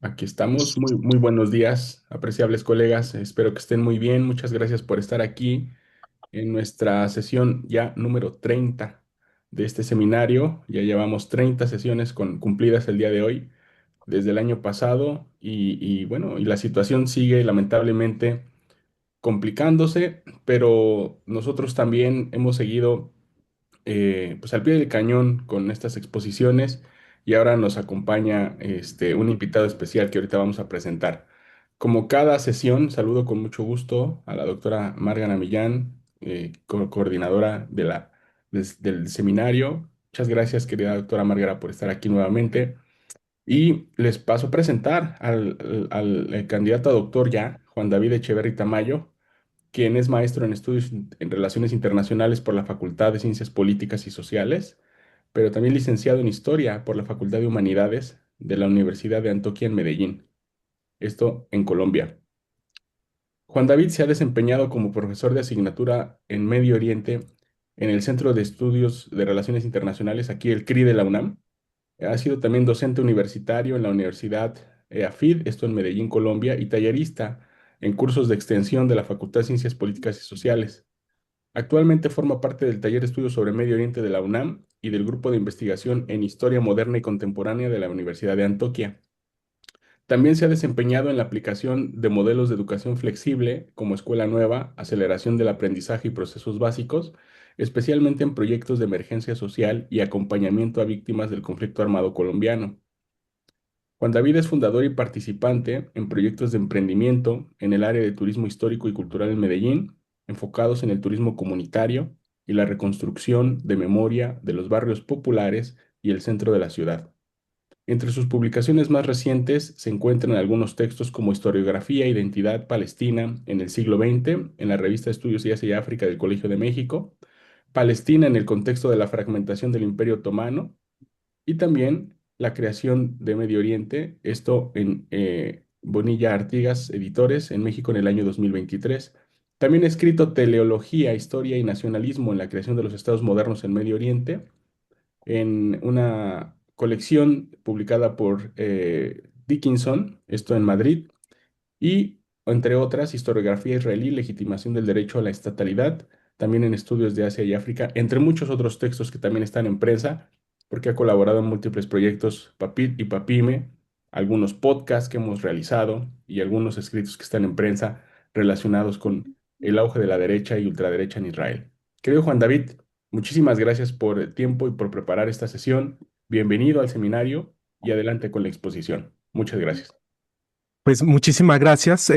Aquí estamos. Muy buenos días, apreciables colegas. Espero que estén muy bien. Muchas gracias por estar aquí en nuestra sesión ya número 30 de este seminario. Ya llevamos 30 sesiones cumplidas el día de hoy, desde el año pasado, y bueno, y la situación sigue lamentablemente complicándose, pero nosotros también hemos seguido pues al pie del cañón con estas exposiciones y ahora nos acompaña un invitado especial que ahorita vamos a presentar. Como cada sesión, saludo con mucho gusto a la doctora Márgana Millán, coordinadora del seminario. Muchas gracias, querida doctora Márgara, por estar aquí nuevamente. Y les paso a presentar al candidato a doctor ya, Juan David Echeverri Tamayo, quien es maestro en estudios en relaciones internacionales por la Facultad de Ciencias Políticas y Sociales, pero también licenciado en Historia por la Facultad de Humanidades de la Universidad de Antioquia en Medellín, esto en Colombia. Juan David se ha desempeñado como profesor de asignatura en Medio Oriente en el Centro de Estudios de Relaciones Internacionales, aquí el CRI de la UNAM. Ha sido también docente universitario en la Universidad AFID, esto en Medellín, Colombia, y tallerista en cursos de extensión de la Facultad de Ciencias Políticas y Sociales. Actualmente forma parte del taller de estudios sobre Medio Oriente de la UNAM y del grupo de investigación en Historia Moderna y Contemporánea de la Universidad de Antioquia. También se ha desempeñado en la aplicación de modelos de educación flexible como Escuela Nueva, aceleración del aprendizaje y procesos básicos, especialmente en proyectos de emergencia social y acompañamiento a víctimas del conflicto armado colombiano. Juan David es fundador y participante en proyectos de emprendimiento en el área de turismo histórico y cultural en Medellín, enfocados en el turismo comunitario y la reconstrucción de memoria de los barrios populares y el centro de la ciudad. Entre sus publicaciones más recientes se encuentran algunos textos como Historiografía e Identidad Palestina en el siglo XX, en la revista Estudios de Asia y África del Colegio de México, Palestina en el contexto de la fragmentación del Imperio Otomano, y también la creación de Medio Oriente, esto en Bonilla Artigas Editores en México en el año 2023. También ha escrito Teleología, Historia y Nacionalismo en la creación de los estados modernos en Medio Oriente, en una colección publicada por Dickinson, esto en Madrid, y, entre otras, historiografía israelí, legitimación del derecho a la estatalidad, también en estudios de Asia y África, entre muchos otros textos que también están en prensa, porque ha colaborado en múltiples proyectos Papit y Papime, algunos podcasts que hemos realizado y algunos escritos que están en prensa relacionados con el auge de la derecha y ultraderecha en Israel. Querido Juan David, muchísimas gracias por el tiempo y por preparar esta sesión. Bienvenido al seminario y adelante con la exposición. Muchas gracias. Pues muchísimas gracias.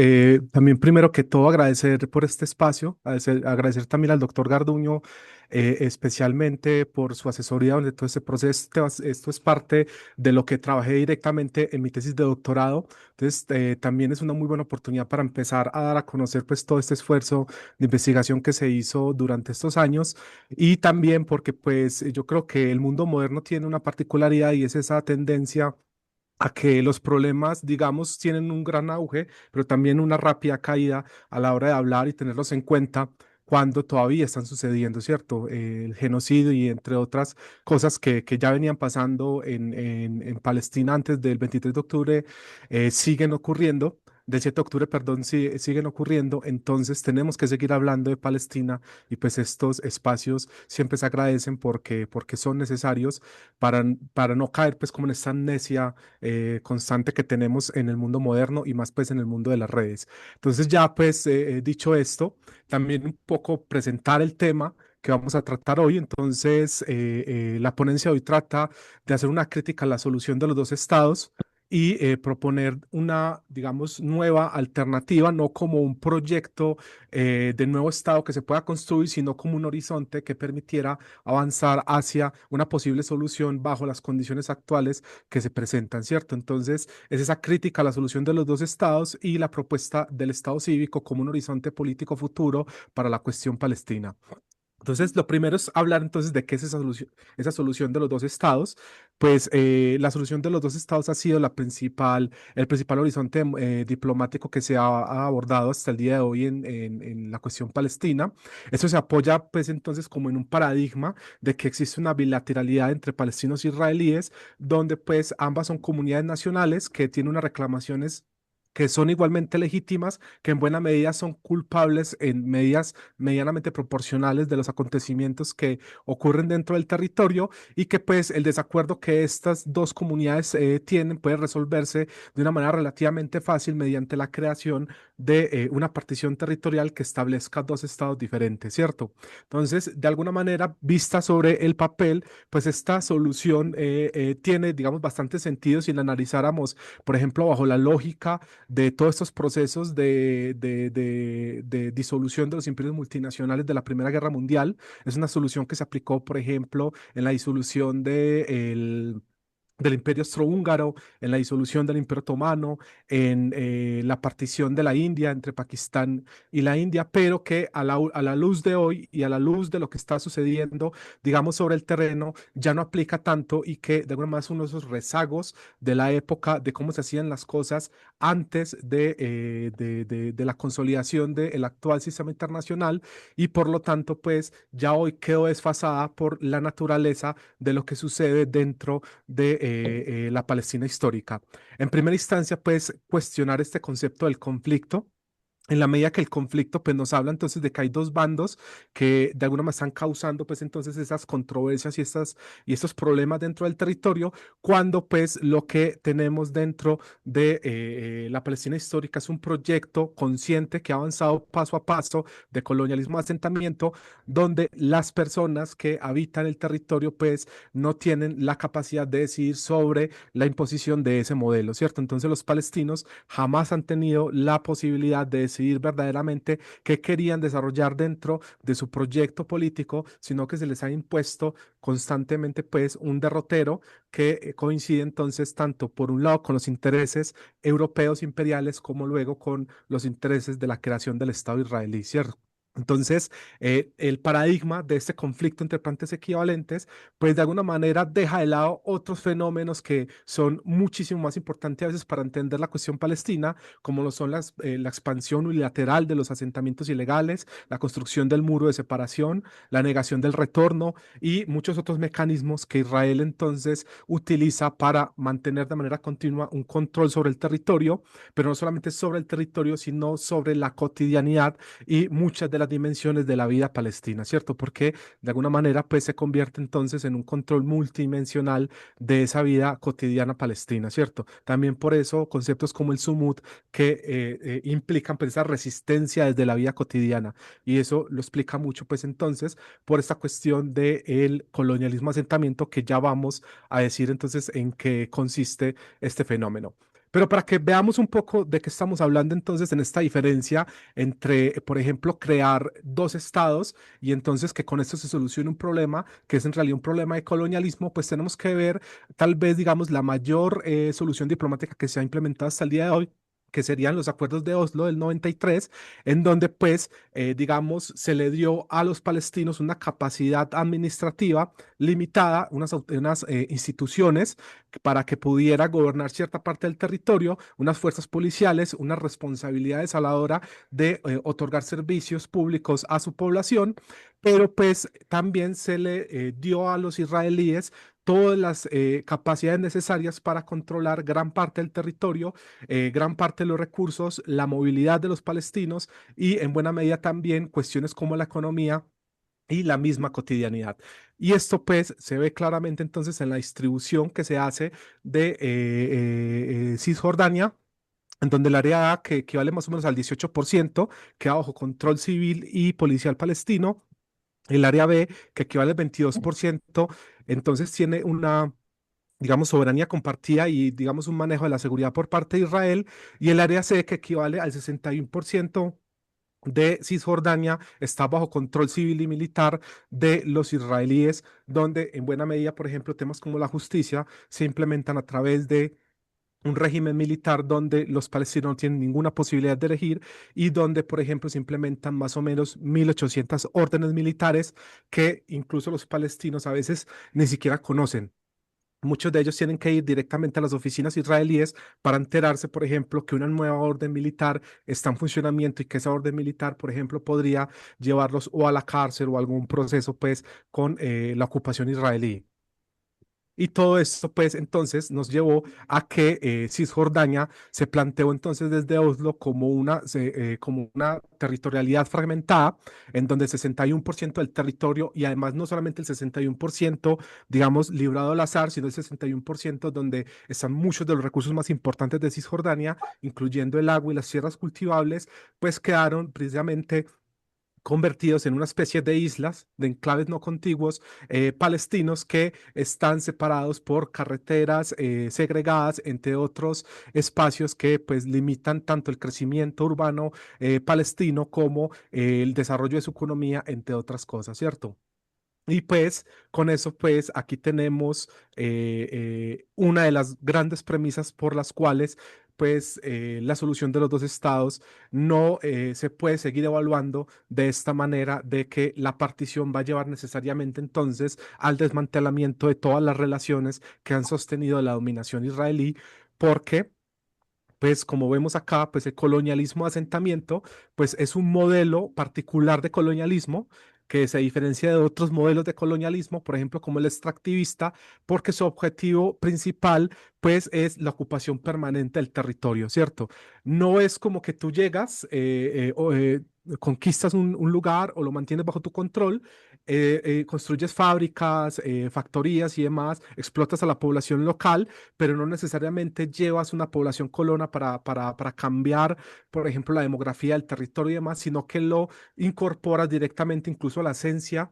También primero que todo agradecer por este espacio, agradecer también al doctor Garduño, especialmente por su asesoría durante todo este proceso. Esto es parte de lo que trabajé directamente en mi tesis de doctorado. Entonces, también es una muy buena oportunidad para empezar a dar a conocer pues todo este esfuerzo de investigación que se hizo durante estos años y también porque pues yo creo que el mundo moderno tiene una particularidad y es esa tendencia a que los problemas, digamos, tienen un gran auge, pero también una rápida caída a la hora de hablar y tenerlos en cuenta cuando todavía están sucediendo, ¿cierto? El genocidio y entre otras cosas que ya venían pasando en Palestina antes del 23 de octubre, siguen ocurriendo. Del 7 de octubre, perdón, siguen ocurriendo, entonces tenemos que seguir hablando de Palestina y pues estos espacios siempre se agradecen porque son necesarios para, para no caer pues como en esta amnesia constante que tenemos en el mundo moderno y más pues en el mundo de las redes. Entonces ya pues dicho esto, también un poco presentar el tema que vamos a tratar hoy. Entonces, la ponencia hoy trata de hacer una crítica a la solución de los dos estados y proponer una, digamos, nueva alternativa, no como un proyecto de nuevo estado que se pueda construir, sino como un horizonte que permitiera avanzar hacia una posible solución bajo las condiciones actuales que se presentan, ¿cierto? Entonces, es esa crítica a la solución de los dos estados y la propuesta del Estado cívico como un horizonte político futuro para la cuestión palestina. Entonces, lo primero es hablar entonces de qué es esa solución de los dos estados. Pues la solución de los dos estados ha sido el principal horizonte diplomático que ha abordado hasta el día de hoy en la cuestión palestina. Eso se apoya pues entonces como en un paradigma de que existe una bilateralidad entre palestinos e israelíes, donde pues ambas son comunidades nacionales que tienen unas reclamaciones que son igualmente legítimas, que en buena medida son culpables en medidas medianamente proporcionales de los acontecimientos que ocurren dentro del territorio y que pues el desacuerdo que estas dos comunidades tienen puede resolverse de una manera relativamente fácil mediante la creación de una partición territorial que establezca dos estados diferentes, ¿cierto? Entonces, de alguna manera, vista sobre el papel, pues esta solución tiene, digamos, bastante sentido si la analizáramos, por ejemplo, bajo la lógica de todos estos procesos de disolución de los imperios multinacionales de la Primera Guerra Mundial. Es una solución que se aplicó, por ejemplo, en la disolución del Imperio Austrohúngaro, en la disolución del Imperio Otomano, en la partición de la India entre Pakistán y la India, pero que a la luz de hoy y a la luz de lo que está sucediendo, digamos, sobre el terreno, ya no aplica tanto y que de alguna manera es uno de esos rezagos de la época de cómo se hacían las cosas antes de la consolidación del actual sistema internacional y por lo tanto, pues ya hoy quedó desfasada por la naturaleza de lo que sucede dentro de la Palestina histórica. En primera instancia, pues cuestionar este concepto del conflicto en la medida que el conflicto pues nos habla entonces de que hay dos bandos que de alguna manera están causando pues entonces esas controversias y estos problemas dentro del territorio, cuando pues lo que tenemos dentro de la Palestina histórica es un proyecto consciente que ha avanzado paso a paso de colonialismo a asentamiento, donde las personas que habitan el territorio pues no tienen la capacidad de decidir sobre la imposición de ese modelo, ¿cierto? Entonces los palestinos jamás han tenido la posibilidad de decidir verdaderamente qué querían desarrollar dentro de su proyecto político, sino que se les ha impuesto constantemente pues un derrotero que coincide entonces tanto por un lado con los intereses europeos imperiales como luego con los intereses de la creación del Estado israelí, ¿cierto? Entonces, el paradigma de este conflicto entre partes equivalentes, pues de alguna manera deja de lado otros fenómenos que son muchísimo más importantes a veces para entender la cuestión palestina, como lo son la expansión unilateral de los asentamientos ilegales, la construcción del muro de separación, la negación del retorno y muchos otros mecanismos que Israel entonces utiliza para mantener de manera continua un control sobre el territorio, pero no solamente sobre el territorio, sino sobre la cotidianidad y muchas de las dimensiones de la vida palestina, ¿cierto? Porque de alguna manera pues se convierte entonces en un control multidimensional de esa vida cotidiana palestina, ¿cierto? También por eso conceptos como el sumud que implican pues esa resistencia desde la vida cotidiana y eso lo explica mucho pues entonces por esta cuestión del colonialismo asentamiento que ya vamos a decir entonces en qué consiste este fenómeno. Pero para que veamos un poco de qué estamos hablando entonces en esta diferencia entre, por ejemplo, crear dos estados y entonces que con esto se solucione un problema que es en realidad un problema de colonialismo, pues tenemos que ver tal vez, digamos, la mayor solución diplomática que se ha implementado hasta el día de hoy, que serían los acuerdos de Oslo del 93, en donde pues, digamos, se le dio a los palestinos una capacidad administrativa limitada, unas instituciones para que pudiera gobernar cierta parte del territorio, unas fuerzas policiales, unas responsabilidades a la hora de otorgar servicios públicos a su población, pero pues también se le dio a los israelíes todas las capacidades necesarias para controlar gran parte del territorio, gran parte de los recursos, la movilidad de los palestinos y en buena medida también cuestiones como la economía y la misma cotidianidad. Y esto pues se ve claramente entonces en la distribución que se hace de Cisjordania, en donde el área A, que equivale más o menos al 18%, queda bajo control civil y policial palestino. El área B, que equivale al 22%, entonces tiene una, digamos, soberanía compartida y, digamos, un manejo de la seguridad por parte de Israel. Y el área C, que equivale al 61% de Cisjordania, está bajo control civil y militar de los israelíes, donde en buena medida, por ejemplo, temas como la justicia se implementan a través de un régimen militar donde los palestinos no tienen ninguna posibilidad de elegir y donde, por ejemplo, se implementan más o menos 1.800 órdenes militares que incluso los palestinos a veces ni siquiera conocen. Muchos de ellos tienen que ir directamente a las oficinas israelíes para enterarse, por ejemplo, que una nueva orden militar está en funcionamiento y que esa orden militar, por ejemplo, podría llevarlos o a la cárcel o a algún proceso, pues, con la ocupación israelí. Y todo esto, pues, entonces nos llevó a que Cisjordania se planteó entonces desde Oslo como una territorialidad fragmentada, en donde el 61% del territorio, y además no solamente el 61%, digamos, librado al azar, sino el 61% donde están muchos de los recursos más importantes de Cisjordania, incluyendo el agua y las tierras cultivables, pues quedaron precisamente convertidos en una especie de islas, de enclaves no contiguos palestinos que están separados por carreteras segregadas, entre otros espacios que pues limitan tanto el crecimiento urbano palestino como el desarrollo de su economía, entre otras cosas, ¿cierto? Y pues con eso pues aquí tenemos una de las grandes premisas por las cuales pues la solución de los dos estados no se puede seguir evaluando de esta manera de que la partición va a llevar necesariamente entonces al desmantelamiento de todas las relaciones que han sostenido la dominación israelí, porque pues como vemos acá, pues el colonialismo de asentamiento, pues es un modelo particular de colonialismo que se diferencia de otros modelos de colonialismo, por ejemplo, como el extractivista, porque su objetivo principal, pues, es la ocupación permanente del territorio, ¿cierto? No es como que tú llegas, conquistas un lugar o lo mantienes bajo tu control, construyes fábricas, factorías y demás, explotas a la población local, pero no necesariamente llevas una población colona para cambiar, por ejemplo, la demografía del territorio y demás, sino que lo incorporas directamente incluso a la esencia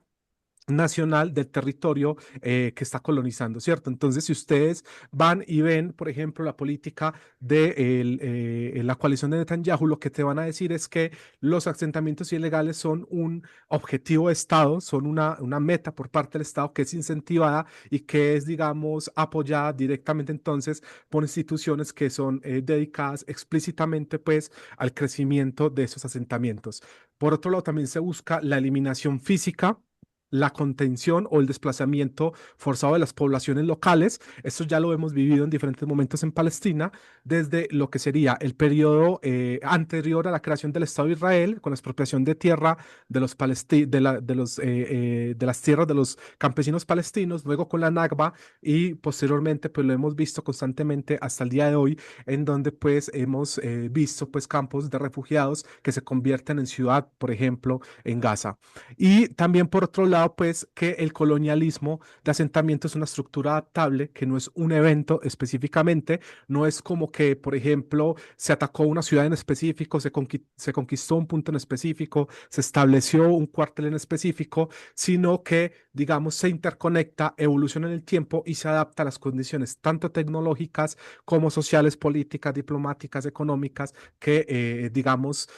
nacional del territorio que está colonizando, ¿cierto? Entonces, si ustedes van y ven, por ejemplo, la política de la coalición de Netanyahu, lo que te van a decir es que los asentamientos ilegales son un objetivo de Estado, son una meta por parte del Estado que es incentivada y que es, digamos, apoyada directamente entonces por instituciones que son dedicadas explícitamente, pues, al crecimiento de esos asentamientos. Por otro lado, también se busca la eliminación física, la contención o el desplazamiento forzado de las poblaciones locales. Esto ya lo hemos vivido en diferentes momentos en Palestina, desde lo que sería el periodo anterior a la creación del Estado de Israel, con la expropiación de tierra de los de las tierras de los campesinos palestinos, luego con la Nakba y posteriormente pues lo hemos visto constantemente hasta el día de hoy, en donde pues hemos visto pues campos de refugiados que se convierten en ciudad, por ejemplo, en Gaza. Y también por otro lado, pues que el colonialismo de asentamiento es una estructura adaptable, que no es un evento específicamente, no es como que, por ejemplo, se atacó una ciudad en específico, se conquistó un punto en específico, se estableció un cuartel en específico, sino que, digamos, se interconecta, evoluciona en el tiempo y se adapta a las condiciones tanto tecnológicas como sociales, políticas, diplomáticas, económicas, que, digamos,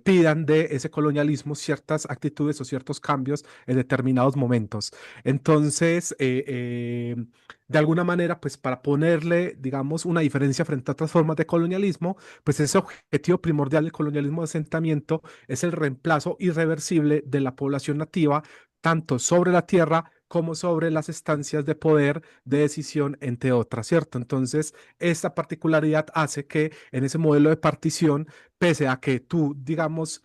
pidan de ese colonialismo ciertas actitudes o ciertos cambios en determinados momentos. Entonces, de alguna manera, pues para ponerle, digamos, una diferencia frente a otras formas de colonialismo, pues ese objetivo primordial del colonialismo de asentamiento es el reemplazo irreversible de la población nativa, tanto sobre la tierra como sobre las estancias de poder, de decisión, entre otras, ¿cierto? Entonces, esta particularidad hace que en ese modelo de partición, pese a que tú, digamos,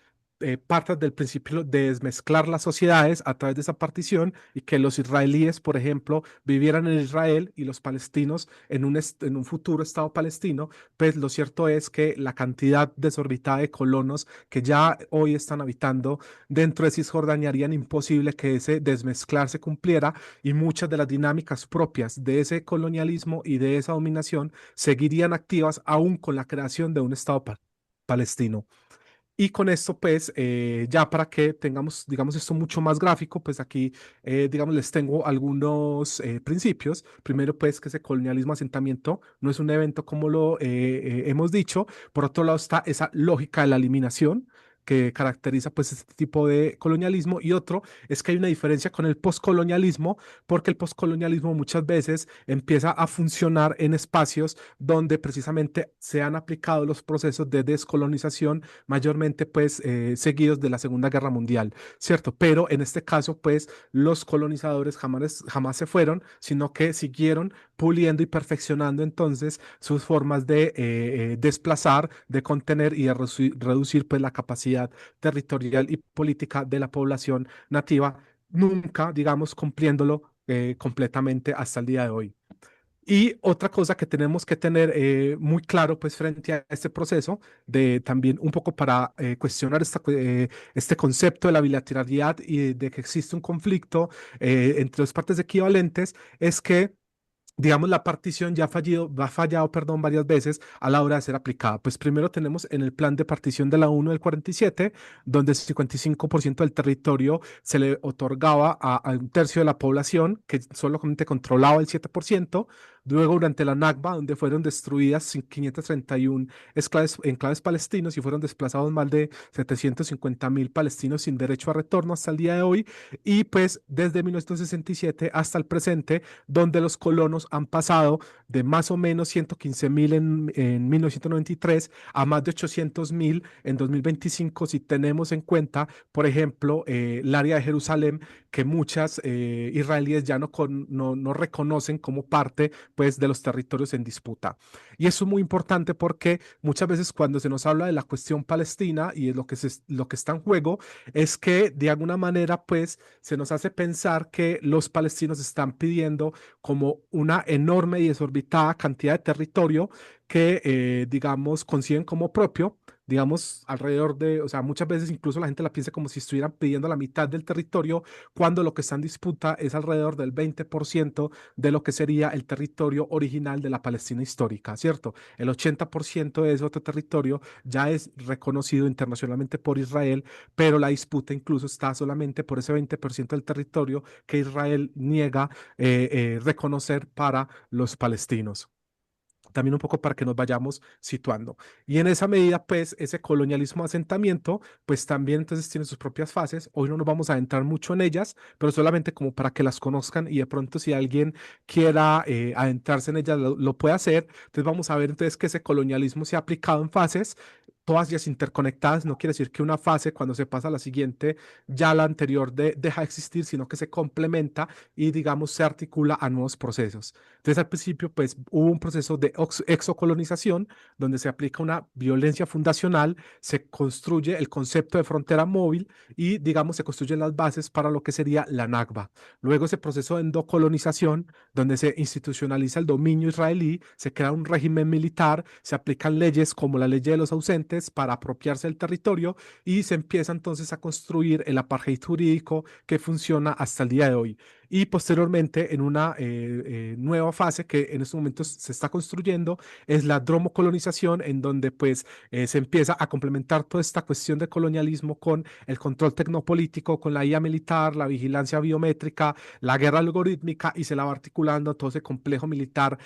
partas del principio de desmezclar las sociedades a través de esa partición y que los israelíes, por ejemplo, vivieran en Israel y los palestinos en un futuro Estado palestino, pues lo cierto es que la cantidad desorbitada de colonos que ya hoy están habitando dentro de Cisjordania harían imposible que ese desmezclar se cumpliera y muchas de las dinámicas propias de ese colonialismo y de esa dominación seguirían activas aún con la creación de un Estado palestino. Y con esto, pues, ya para que tengamos, digamos, esto mucho más gráfico, pues aquí, digamos, les tengo algunos principios. Primero, pues, que ese colonialismo asentamiento no es un evento como lo hemos dicho. Por otro lado, está esa lógica de la eliminación, que caracteriza pues este tipo de colonialismo, y otro es que hay una diferencia con el poscolonialismo, porque el poscolonialismo muchas veces empieza a funcionar en espacios donde precisamente se han aplicado los procesos de descolonización, mayormente pues seguidos de la Segunda Guerra Mundial, ¿cierto? Pero en este caso pues los colonizadores jamás se fueron, sino que siguieron puliendo y perfeccionando entonces sus formas de desplazar, de contener y de reducir pues la capacidad territorial y política de la población nativa, nunca, digamos, cumpliéndolo completamente hasta el día de hoy. Y otra cosa que tenemos que tener muy claro, pues, frente a este proceso, de también un poco para cuestionar este concepto de la bilateralidad y de que existe un conflicto entre dos partes equivalentes, es que digamos, la partición ya ha fallado, perdón, varias veces a la hora de ser aplicada. Pues primero tenemos en el plan de partición de la ONU del 47, donde el 55% del territorio se le otorgaba a un tercio de la población, que solamente controlaba el 7%. Luego, durante la Nakba, donde fueron destruidas 531 enclaves palestinos y fueron desplazados más de 750.000 palestinos sin derecho a retorno hasta el día de hoy. Y pues desde 1967 hasta el presente, donde los colonos han pasado de más o menos 115.000 en 1993 a más de 800.000 en 2025, si tenemos en cuenta, por ejemplo, el área de Jerusalén, que muchas israelíes ya no reconocen como parte pues, de los territorios en disputa. Y eso es muy importante porque muchas veces cuando se nos habla de la cuestión palestina y es lo que está en juego, es que de alguna manera pues se nos hace pensar que los palestinos están pidiendo como una enorme y desorbitada cantidad de territorio que, digamos, consiguen como propio, digamos, alrededor de, o sea, muchas veces incluso la gente la piensa como si estuvieran pidiendo la mitad del territorio, cuando lo que está en disputa es alrededor del 20% de lo que sería el territorio original de la Palestina histórica, ¿cierto? El 80% de ese otro territorio ya es reconocido internacionalmente por Israel, pero la disputa incluso está solamente por ese 20% del territorio que Israel niega reconocer para los palestinos. También un poco para que nos vayamos situando. Y en esa medida, pues, ese colonialismo de asentamiento, pues también entonces tiene sus propias fases. Hoy no nos vamos a adentrar mucho en ellas, pero solamente como para que las conozcan y de pronto si alguien quiera adentrarse en ellas, lo puede hacer. Entonces vamos a ver entonces que ese colonialismo se ha aplicado en fases, todas ellas interconectadas. No quiere decir que una fase, cuando se pasa a la siguiente, ya la anterior deja de existir, sino que se complementa y, digamos, se articula a nuevos procesos. Entonces, al principio, pues hubo un proceso de exocolonización, donde se aplica una violencia fundacional, se construye el concepto de frontera móvil y, digamos, se construyen las bases para lo que sería la Nakba. Luego, ese proceso de endocolonización, donde se institucionaliza el dominio israelí, se crea un régimen militar, se aplican leyes como la ley de los ausentes para apropiarse del territorio y se empieza entonces a construir el apartheid jurídico que funciona hasta el día de hoy. Y posteriormente, en una nueva fase que en estos momentos se está construyendo, es la dromocolonización, en donde pues se empieza a complementar toda esta cuestión de colonialismo con el control tecnopolítico, con la IA militar, la vigilancia biométrica, la guerra algorítmica, y se la va articulando todo ese complejo militar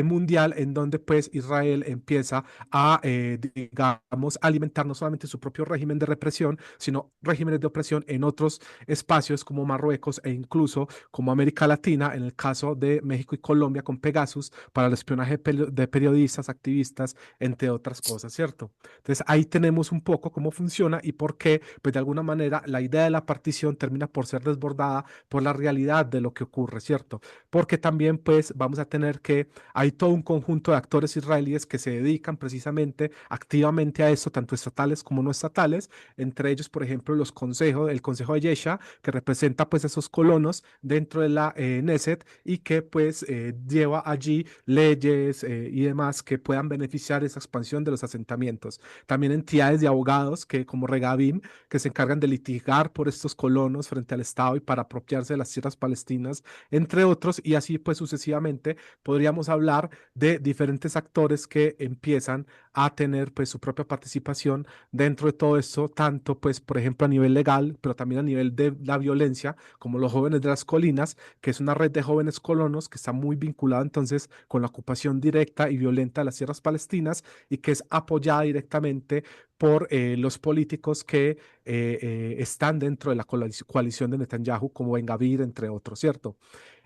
mundial, en donde pues Israel empieza a, digamos, alimentar no solamente su propio régimen de represión, sino regímenes de opresión en otros espacios como Marruecos e incluso como América Latina, en el caso de México y Colombia con Pegasus, para el espionaje de periodistas, activistas, entre otras cosas, ¿cierto? Entonces ahí tenemos un poco cómo funciona y por qué, pues de alguna manera, la idea de la partición termina por ser desbordada por la realidad de lo que ocurre, ¿cierto? Porque también, pues, vamos a tener que hay todo un conjunto de actores israelíes que se dedican precisamente activamente a eso, tanto estatales como no estatales, entre ellos, por ejemplo, el Consejo de Yesha, que representa pues esos colonos dentro de la Neset y que pues lleva allí leyes y demás que puedan beneficiar esa expansión de los asentamientos. También entidades de abogados que como Regabim, que se encargan de litigar por estos colonos frente al Estado y para apropiarse de las tierras palestinas, entre otros, y así pues sucesivamente podríamos hablar de diferentes actores que empiezan a tener pues su propia participación dentro de todo esto, tanto pues por ejemplo a nivel legal, pero también a nivel de la violencia, como los jóvenes de las colinas, que es una red de jóvenes colonos que está muy vinculada entonces con la ocupación directa y violenta de las tierras palestinas y que es apoyada directamente por los políticos que están dentro de la coalición de Netanyahu, como Ben Gvir, entre otros, ¿cierto?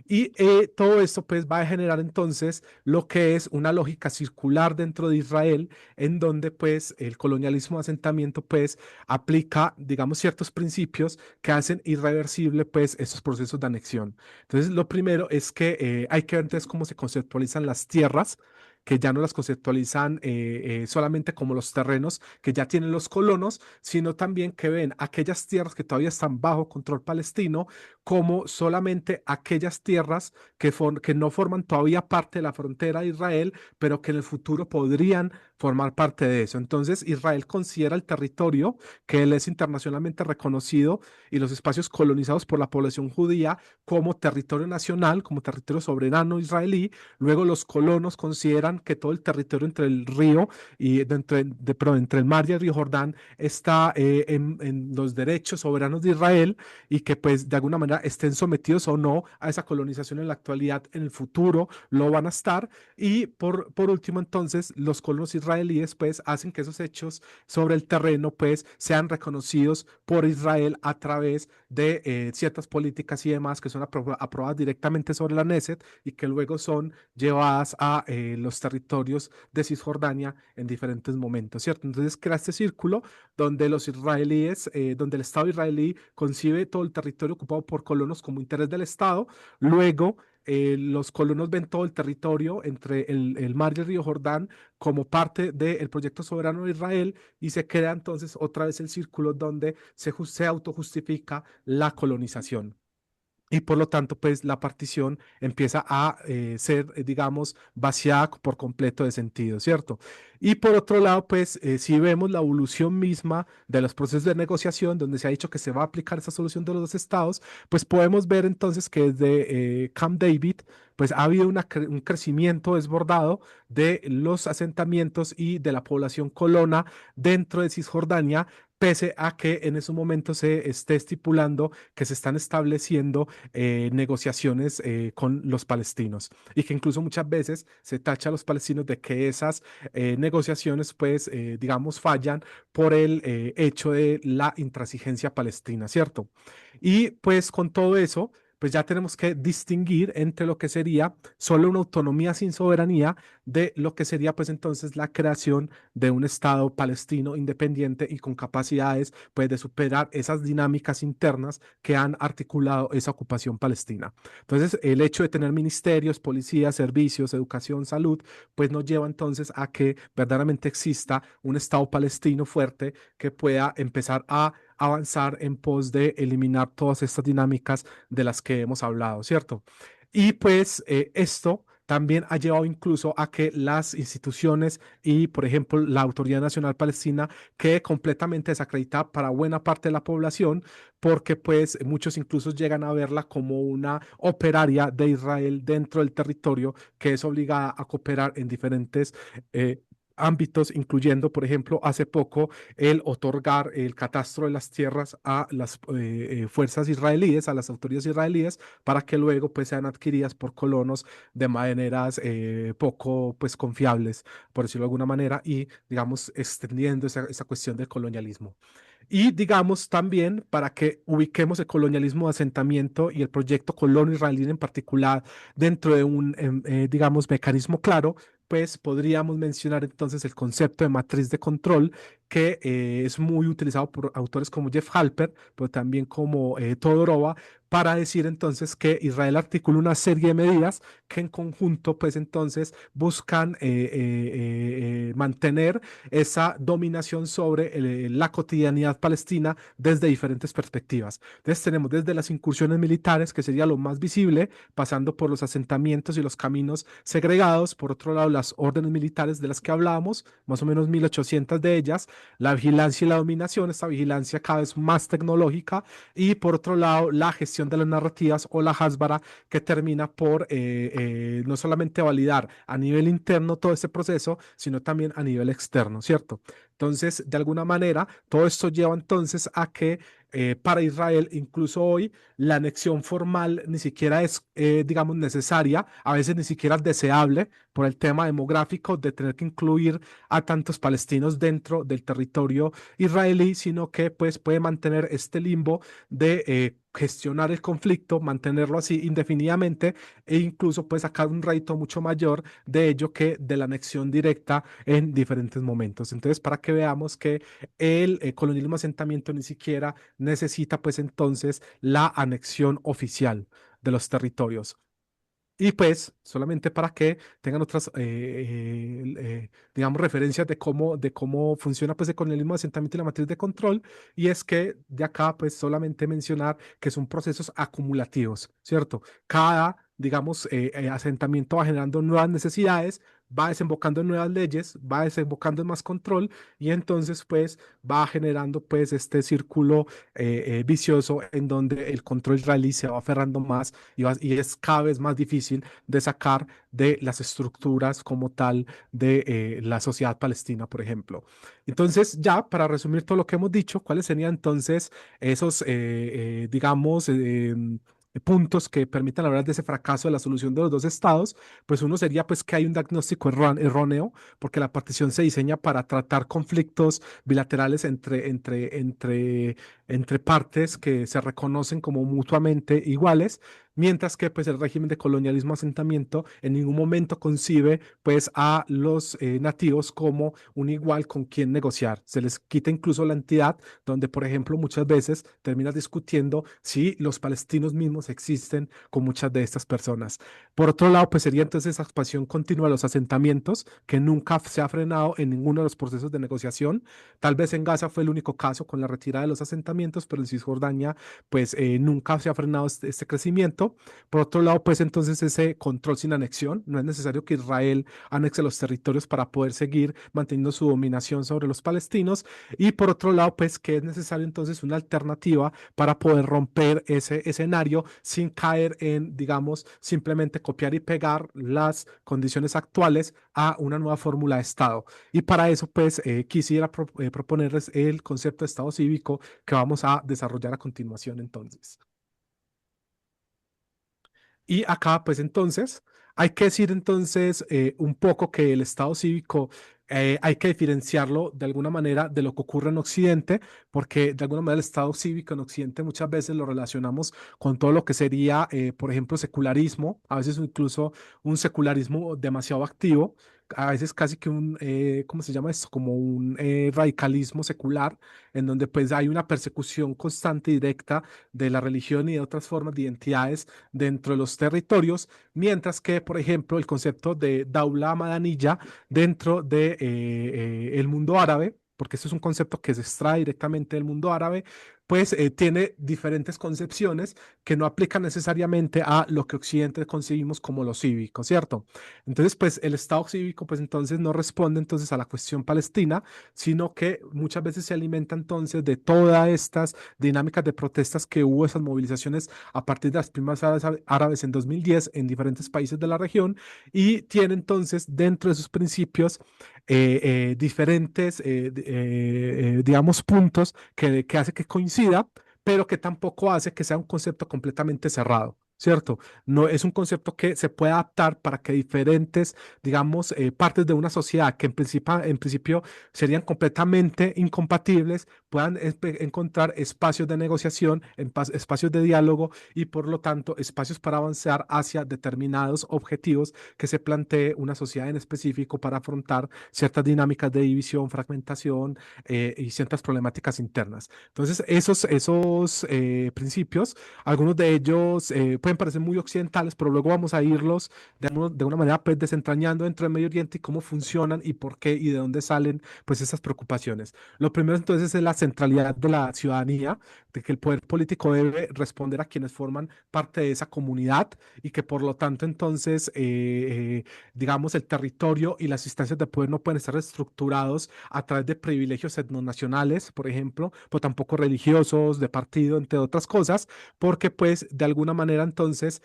Y todo esto pues va a generar entonces lo que es una lógica circular dentro de Israel, en donde pues el colonialismo de asentamiento pues aplica, digamos, ciertos principios que hacen irreversible pues estos procesos de anexión. Entonces, lo primero es que hay que ver entonces cómo se conceptualizan las tierras, que ya no las conceptualizan solamente como los terrenos que ya tienen los colonos, sino también que ven aquellas tierras que todavía están bajo control palestino como solamente aquellas tierras que no forman todavía parte de la frontera de Israel, pero que en el futuro podrían formar parte de eso. Entonces, Israel considera el territorio que él es internacionalmente reconocido y los espacios colonizados por la población judía como territorio nacional, como territorio soberano israelí. Luego los colonos consideran que todo el territorio entre el río y perdón, entre el mar y el río Jordán está en los derechos soberanos de Israel y que pues de alguna manera estén sometidos o no a esa colonización en la actualidad, en el futuro lo van a estar. Y por último, entonces, los colonos israelíes pues hacen que esos hechos sobre el terreno pues sean reconocidos por Israel a través de ciertas políticas y demás que son aprobadas directamente sobre la Knesset y que luego son llevadas a los territorios de Cisjordania en diferentes momentos, ¿cierto? Entonces crea este círculo donde los israelíes, donde el Estado israelí concibe todo el territorio ocupado por colonos como interés del Estado, luego los colonos ven todo el territorio entre el mar y el río Jordán como parte del proyecto soberano de Israel y se crea entonces otra vez el círculo donde se autojustifica la colonización. Y por lo tanto, pues la partición empieza a ser, digamos, vaciada por completo de sentido, ¿cierto? Y por otro lado, pues si vemos la evolución misma de los procesos de negociación, donde se ha dicho que se va a aplicar esa solución de los dos estados, pues podemos ver entonces que desde Camp David, pues ha habido un crecimiento desbordado de los asentamientos y de la población colona dentro de Cisjordania, pese a que en ese momento se esté estipulando que se están estableciendo negociaciones con los palestinos y que incluso muchas veces se tacha a los palestinos de que esas negociaciones, pues, digamos, fallan por el hecho de la intransigencia palestina, ¿cierto? Y pues con todo eso, pues ya tenemos que distinguir entre lo que sería solo una autonomía sin soberanía de lo que sería pues entonces la creación de un Estado palestino independiente y con capacidades pues de superar esas dinámicas internas que han articulado esa ocupación palestina. Entonces, el hecho de tener ministerios, policías, servicios, educación, salud, pues nos lleva entonces a que verdaderamente exista un Estado palestino fuerte que pueda empezar a avanzar en pos de eliminar todas estas dinámicas de las que hemos hablado, ¿cierto? Y pues esto también ha llevado incluso a que las instituciones y, por ejemplo, la Autoridad Nacional Palestina quede completamente desacreditada para buena parte de la población, porque pues muchos incluso llegan a verla como una operaria de Israel dentro del territorio que es obligada a cooperar en diferentes ámbitos, incluyendo, por ejemplo, hace poco el otorgar el catastro de las tierras a las fuerzas israelíes, a las autoridades israelíes, para que luego pues sean adquiridas por colonos de maneras poco pues confiables, por decirlo de alguna manera, y digamos extendiendo esa cuestión del colonialismo. Y digamos también para que ubiquemos el colonialismo de asentamiento y el proyecto colono israelí en particular dentro de un, digamos, mecanismo claro, pues podríamos mencionar entonces el concepto de matriz de control, que es muy utilizado por autores como Jeff Halper, pero también como Todorova, para decir entonces que Israel articula una serie de medidas que en conjunto, pues entonces buscan mantener esa dominación sobre la cotidianidad palestina desde diferentes perspectivas. Entonces tenemos desde las incursiones militares, que sería lo más visible, pasando por los asentamientos y los caminos segregados, por otro lado las órdenes militares de las que hablábamos, más o menos 1800 de ellas, la vigilancia y la dominación, esta vigilancia cada vez más tecnológica, y por otro lado la gestión de las narrativas o la Hasbara, que termina por no solamente validar a nivel interno todo este proceso, sino también también a nivel externo, ¿cierto? Entonces, de alguna manera, todo esto lleva entonces a que para Israel, incluso hoy, la anexión formal ni siquiera es, digamos, necesaria, a veces ni siquiera es deseable por el tema demográfico de tener que incluir a tantos palestinos dentro del territorio israelí, sino que pues puede mantener este limbo de gestionar el conflicto, mantenerlo así indefinidamente e incluso puede sacar un rédito mucho mayor de ello que de la anexión directa en diferentes momentos. Entonces, para que veamos que el colonialismo asentamiento ni siquiera necesita pues entonces la anexión oficial de los territorios. Y pues, solamente para que tengan otras, digamos, referencias de cómo funciona pues el colonialismo de asentamiento y la matriz de control, y es que de acá pues solamente mencionar que son procesos acumulativos, ¿cierto? Cada, digamos, asentamiento va generando nuevas necesidades, va desembocando en nuevas leyes, va desembocando en más control, y entonces pues va generando pues este círculo vicioso en donde el control israelí se va aferrando más y es cada vez más difícil de sacar de las estructuras como tal de la sociedad palestina, por ejemplo. Entonces, ya para resumir todo lo que hemos dicho, ¿cuáles serían entonces esos, digamos, puntos que permitan hablar de ese fracaso de la solución de los dos estados? Pues uno sería pues que hay un diagnóstico erróneo, porque la partición se diseña para tratar conflictos bilaterales entre partes que se reconocen como mutuamente iguales, mientras que pues el régimen de colonialismo asentamiento en ningún momento concibe pues a los nativos como un igual con quien negociar. Se les quita incluso la entidad donde, por ejemplo, muchas veces terminas discutiendo si los palestinos mismos existen con muchas de estas personas. Por otro lado, pues sería entonces esa expansión continua de los asentamientos que nunca se ha frenado en ninguno de los procesos de negociación. Tal vez en Gaza fue el único caso con la retirada de los asentamientos, pero en Cisjordania pues nunca se ha frenado este crecimiento. Por otro lado, pues entonces ese control sin anexión, no es necesario que Israel anexe los territorios para poder seguir manteniendo su dominación sobre los palestinos. Y por otro lado, pues que es necesario entonces una alternativa para poder romper ese escenario sin caer en, digamos, simplemente copiar y pegar las condiciones actuales a una nueva fórmula de Estado. Y para eso, pues, quisiera proponerles el concepto de Estado cívico que vamos a desarrollar a continuación entonces. Y acá, pues entonces, hay que decir entonces un poco que el Estado cívico hay que diferenciarlo de alguna manera de lo que ocurre en Occidente, porque de alguna manera el Estado cívico en Occidente muchas veces lo relacionamos con todo lo que sería, por ejemplo, secularismo, a veces incluso un secularismo demasiado activo, a veces casi que un, ¿cómo se llama esto? Como un radicalismo secular, en donde pues hay una persecución constante y directa de la religión y de otras formas de identidades dentro de los territorios, mientras que, por ejemplo, el concepto de Daula Madanilla dentro de, el mundo árabe, porque esto es un concepto que se extrae directamente del mundo árabe, pues tiene diferentes concepciones que no aplican necesariamente a lo que Occidente concebimos como lo cívico, ¿cierto? Entonces, pues el Estado cívico, pues entonces no responde entonces a la cuestión palestina, sino que muchas veces se alimenta entonces de todas estas dinámicas de protestas que hubo, esas movilizaciones a partir de las primeras árabes en 2010 en diferentes países de la región, y tiene entonces dentro de sus principios diferentes, digamos, puntos que hace que coincida, pero que tampoco hace que sea un concepto completamente cerrado. ¿Cierto? No es un concepto que se puede adaptar para que diferentes, digamos, partes de una sociedad que en principio serían completamente incompatibles puedan encontrar espacios de negociación, espacios de diálogo y por lo tanto espacios para avanzar hacia determinados objetivos que se plantee una sociedad en específico para afrontar ciertas dinámicas de división, fragmentación y ciertas problemáticas internas. Entonces, esos principios, algunos de ellos pueden parecer muy occidentales, pero luego vamos a irlos de una manera pues, desentrañando dentro del Medio Oriente y cómo funcionan y por qué y de dónde salen pues esas preocupaciones. Lo primero entonces es la centralidad de la ciudadanía, de que el poder político debe responder a quienes forman parte de esa comunidad y que por lo tanto entonces, digamos, el territorio y las instancias de poder no pueden estar estructurados a través de privilegios etnonacionales, por ejemplo, pero tampoco religiosos, de partido, entre otras cosas, porque pues de alguna manera entonces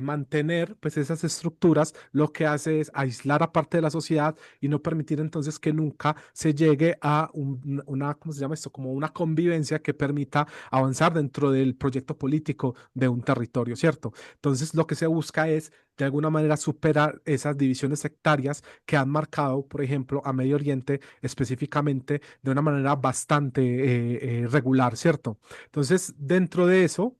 mantener pues esas estructuras lo que hace es aislar a parte de la sociedad y no permitir entonces que nunca se llegue a una, ¿cómo se llama esto? Como una convivencia que permita avanzar dentro del proyecto político de un territorio, ¿cierto? Entonces lo que se busca es de alguna manera superar esas divisiones sectarias que han marcado, por ejemplo, a Medio Oriente específicamente de una manera bastante regular, ¿cierto? Entonces, dentro de eso,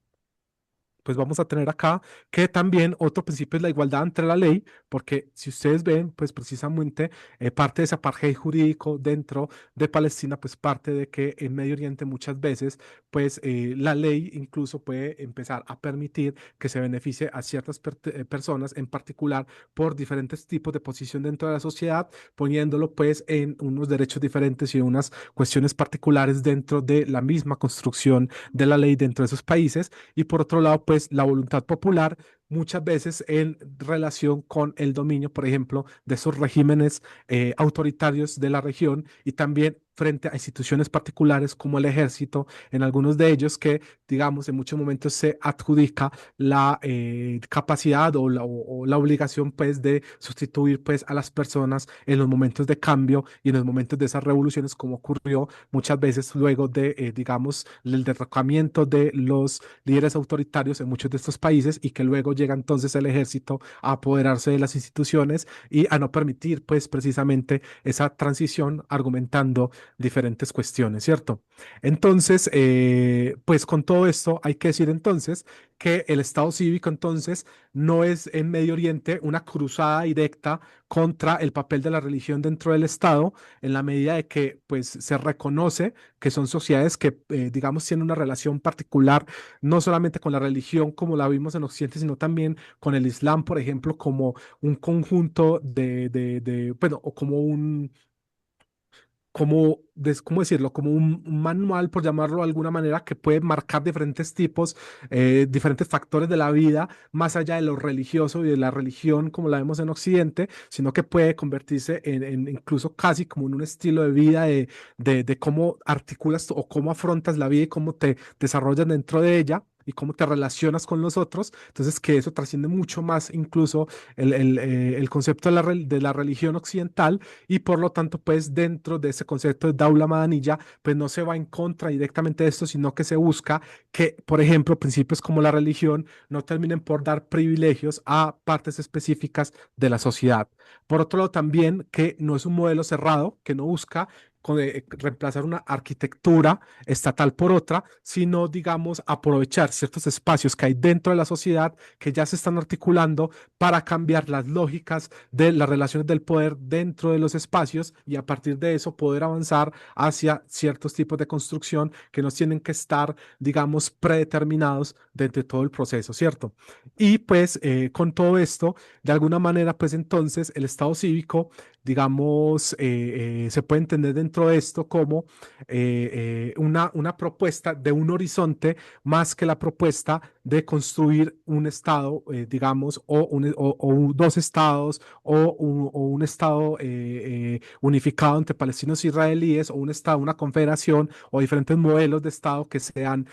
pues vamos a tener acá que también otro principio es la igualdad ante la ley, porque si ustedes ven, pues precisamente parte de ese apartheid jurídico dentro de Palestina, pues parte de que en Medio Oriente muchas veces, pues la ley incluso puede empezar a permitir que se beneficie a ciertas personas, en particular por diferentes tipos de posición dentro de la sociedad, poniéndolo pues en unos derechos diferentes y unas cuestiones particulares dentro de la misma construcción de la ley dentro de esos países y por otro lado, pues la voluntad popular muchas veces en relación con el dominio, por ejemplo, de esos regímenes autoritarios de la región y también frente a instituciones particulares como el ejército, en algunos de ellos que, digamos, en muchos momentos se adjudica la capacidad o la obligación, pues, de sustituir, pues, a las personas en los momentos de cambio y en los momentos de esas revoluciones, como ocurrió muchas veces luego de, digamos, el derrocamiento de los líderes autoritarios en muchos de estos países y que luego llega entonces el ejército a apoderarse de las instituciones y a no permitir pues precisamente esa transición argumentando diferentes cuestiones, ¿cierto? Entonces, pues con todo esto hay que decir entonces que el Estado cívico entonces no es en Medio Oriente una cruzada directa contra el papel de la religión dentro del Estado, en la medida de que pues se reconoce que son sociedades que digamos tienen una relación particular no solamente con la religión como la vimos en Occidente, sino también con el Islam, por ejemplo, como un conjunto bueno, o como un, ¿cómo decirlo? Como un manual, por llamarlo de alguna manera, que puede marcar diferentes tipos, diferentes factores de la vida, más allá de lo religioso y de la religión como la vemos en Occidente, sino que puede convertirse en incluso casi como en un estilo de vida de cómo articulas o cómo afrontas la vida y cómo te desarrollas dentro de ella y cómo te relacionas con los otros. Entonces, que eso trasciende mucho más incluso el concepto de la religión occidental y por lo tanto, pues dentro de ese concepto de Daula Madanilla, pues no se va en contra directamente de esto, sino que se busca que, por ejemplo, principios como la religión no terminen por dar privilegios a partes específicas de la sociedad. Por otro lado, también que no es un modelo cerrado, que no busca reemplazar una arquitectura estatal por otra, sino, digamos, aprovechar ciertos espacios que hay dentro de la sociedad que ya se están articulando para cambiar las lógicas de las relaciones del poder dentro de los espacios y a partir de eso poder avanzar hacia ciertos tipos de construcción que no tienen que estar, digamos, predeterminados dentro de todo el proceso, ¿cierto? Y pues con todo esto, de alguna manera, pues entonces el Estado cívico, digamos, se puede entender dentro de esto como una propuesta de un horizonte más que la propuesta de construir un Estado, digamos, o dos Estados o un Estado unificado entre palestinos e israelíes o un Estado, una confederación o diferentes modelos de Estado que se han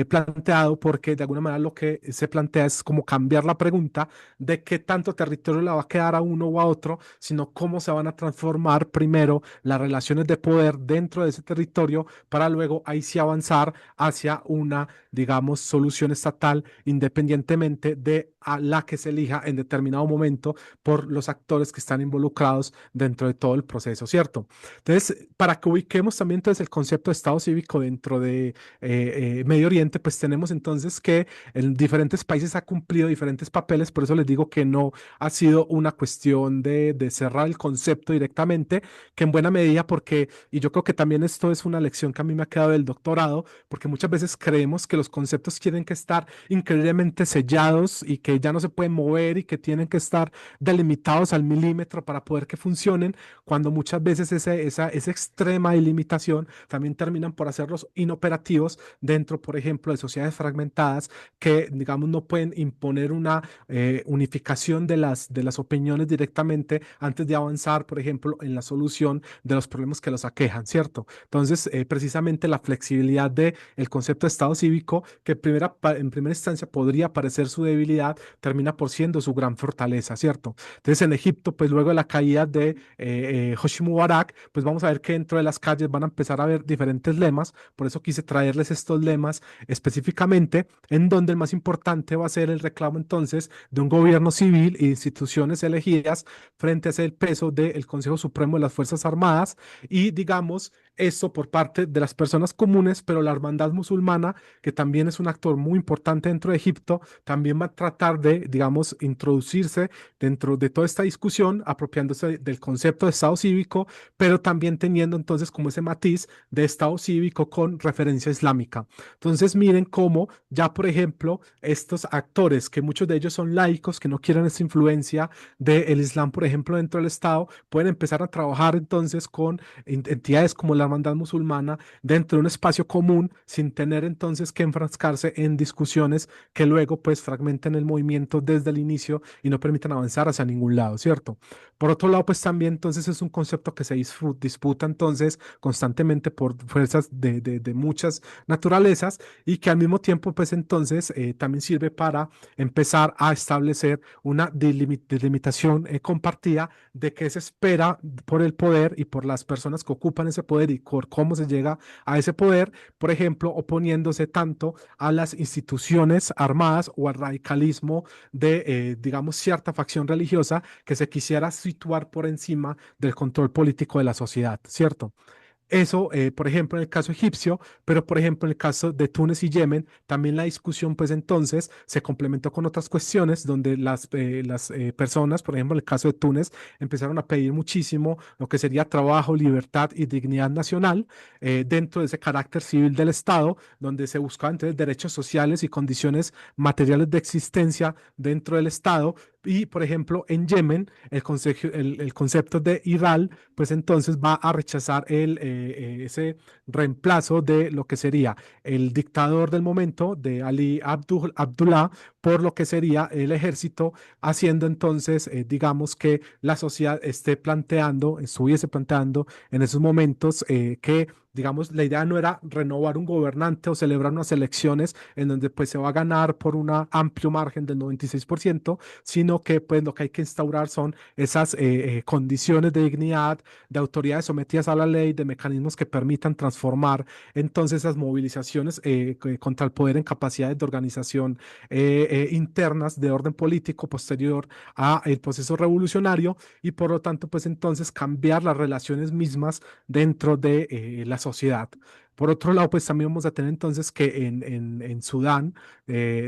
planteado porque de alguna manera lo que se plantea es como cambiar la pregunta de qué tanto territorio le va a quedar a uno o a otro, sino cómo se van a transformar primero las relaciones de poder dentro de ese territorio para luego ahí sí avanzar hacia una, digamos, solución estatal independientemente de a la que se elija en determinado momento por los actores que están involucrados dentro de todo el proceso, ¿cierto? Entonces, para que ubiquemos también entonces el concepto de Estado cívico dentro de Medio Oriente, pues tenemos entonces que en diferentes países ha cumplido diferentes papeles, por eso les digo que no ha sido una cuestión de cerrar el concepto directamente, que en buena medida porque, y yo creo que también esto es una lección que a mí me ha quedado del doctorado, porque muchas veces creemos que los conceptos tienen que estar increíblemente sellados y que ya no se pueden mover y que tienen que estar delimitados al milímetro para poder que funcionen, cuando muchas veces esa extrema delimitación también terminan por hacerlos inoperativos dentro, por ejemplo, de sociedades fragmentadas que, digamos, no pueden imponer una unificación de las opiniones directamente antes de avanzar, por ejemplo, en la solución de los problemas que los aquejan, ¿cierto? Entonces, precisamente la flexibilidad del concepto de Estado cívico, que en primera instancia podría parecer su debilidad, termina por siendo su gran fortaleza, ¿cierto? Entonces, en Egipto, pues luego de la caída de Hosni Mubarak, pues vamos a ver que dentro de las calles van a empezar a haber diferentes lemas, por eso quise traerles estos lemas específicamente, en donde el más importante va a ser el reclamo entonces de un gobierno civil e instituciones elegidas frente a ese peso del Consejo Supremo de las Fuerzas Armadas y digamos esto por parte de las personas comunes, pero la hermandad musulmana, que también es un actor muy importante dentro de Egipto, también va a tratar de, digamos, introducirse dentro de toda esta discusión, apropiándose del concepto de Estado cívico, pero también teniendo entonces como ese matiz de Estado cívico con referencia islámica. Entonces miren cómo ya, por ejemplo, estos actores, que muchos de ellos son laicos, que no quieren esa influencia del Islam, por ejemplo, dentro del Estado, pueden empezar a trabajar entonces con entidades como la Hermandad Musulmana dentro de un espacio común sin tener entonces que enfrascarse en discusiones que luego pues fragmenten el movimiento desde el inicio y no permitan avanzar hacia ningún lado, ¿cierto? Por otro lado, pues también entonces es un concepto que se disputa entonces constantemente por fuerzas de muchas naturalezas y que al mismo tiempo pues entonces también sirve para empezar a establecer una delimitación compartida de qué se espera por el poder y por las personas que ocupan ese poder y por cómo se llega a ese poder, por ejemplo, oponiéndose tanto a las instituciones armadas o al radicalismo de, digamos, cierta facción religiosa que se quisiera situar por encima del control político de la sociedad, ¿cierto? Eso, por ejemplo, en el caso egipcio, pero por ejemplo, en el caso de Túnez y Yemen, también la discusión, pues entonces se complementó con otras cuestiones donde las personas, por ejemplo, en el caso de Túnez, empezaron a pedir muchísimo lo que sería trabajo, libertad y dignidad nacional dentro de ese carácter civil del Estado, donde se buscaban entonces derechos sociales y condiciones materiales de existencia dentro del Estado. Y, por ejemplo, en Yemen, el concepto de IRAL pues entonces va a rechazar ese reemplazo de lo que sería el dictador del momento de Abdullah por lo que sería el ejército, haciendo entonces, digamos, que la sociedad estuviese planteando en esos momentos que digamos, la idea no era renovar un gobernante o celebrar unas elecciones en donde pues se va a ganar por un amplio margen del 96%, sino que pues lo que hay que instaurar son esas condiciones de dignidad, de autoridades sometidas a la ley, de mecanismos que permitan transformar entonces esas movilizaciones contra el poder en capacidades de organización internas de orden político posterior a el proceso revolucionario y por lo tanto pues entonces cambiar las relaciones mismas dentro de la sociedad. Por otro lado, pues también vamos a tener entonces que en Sudán,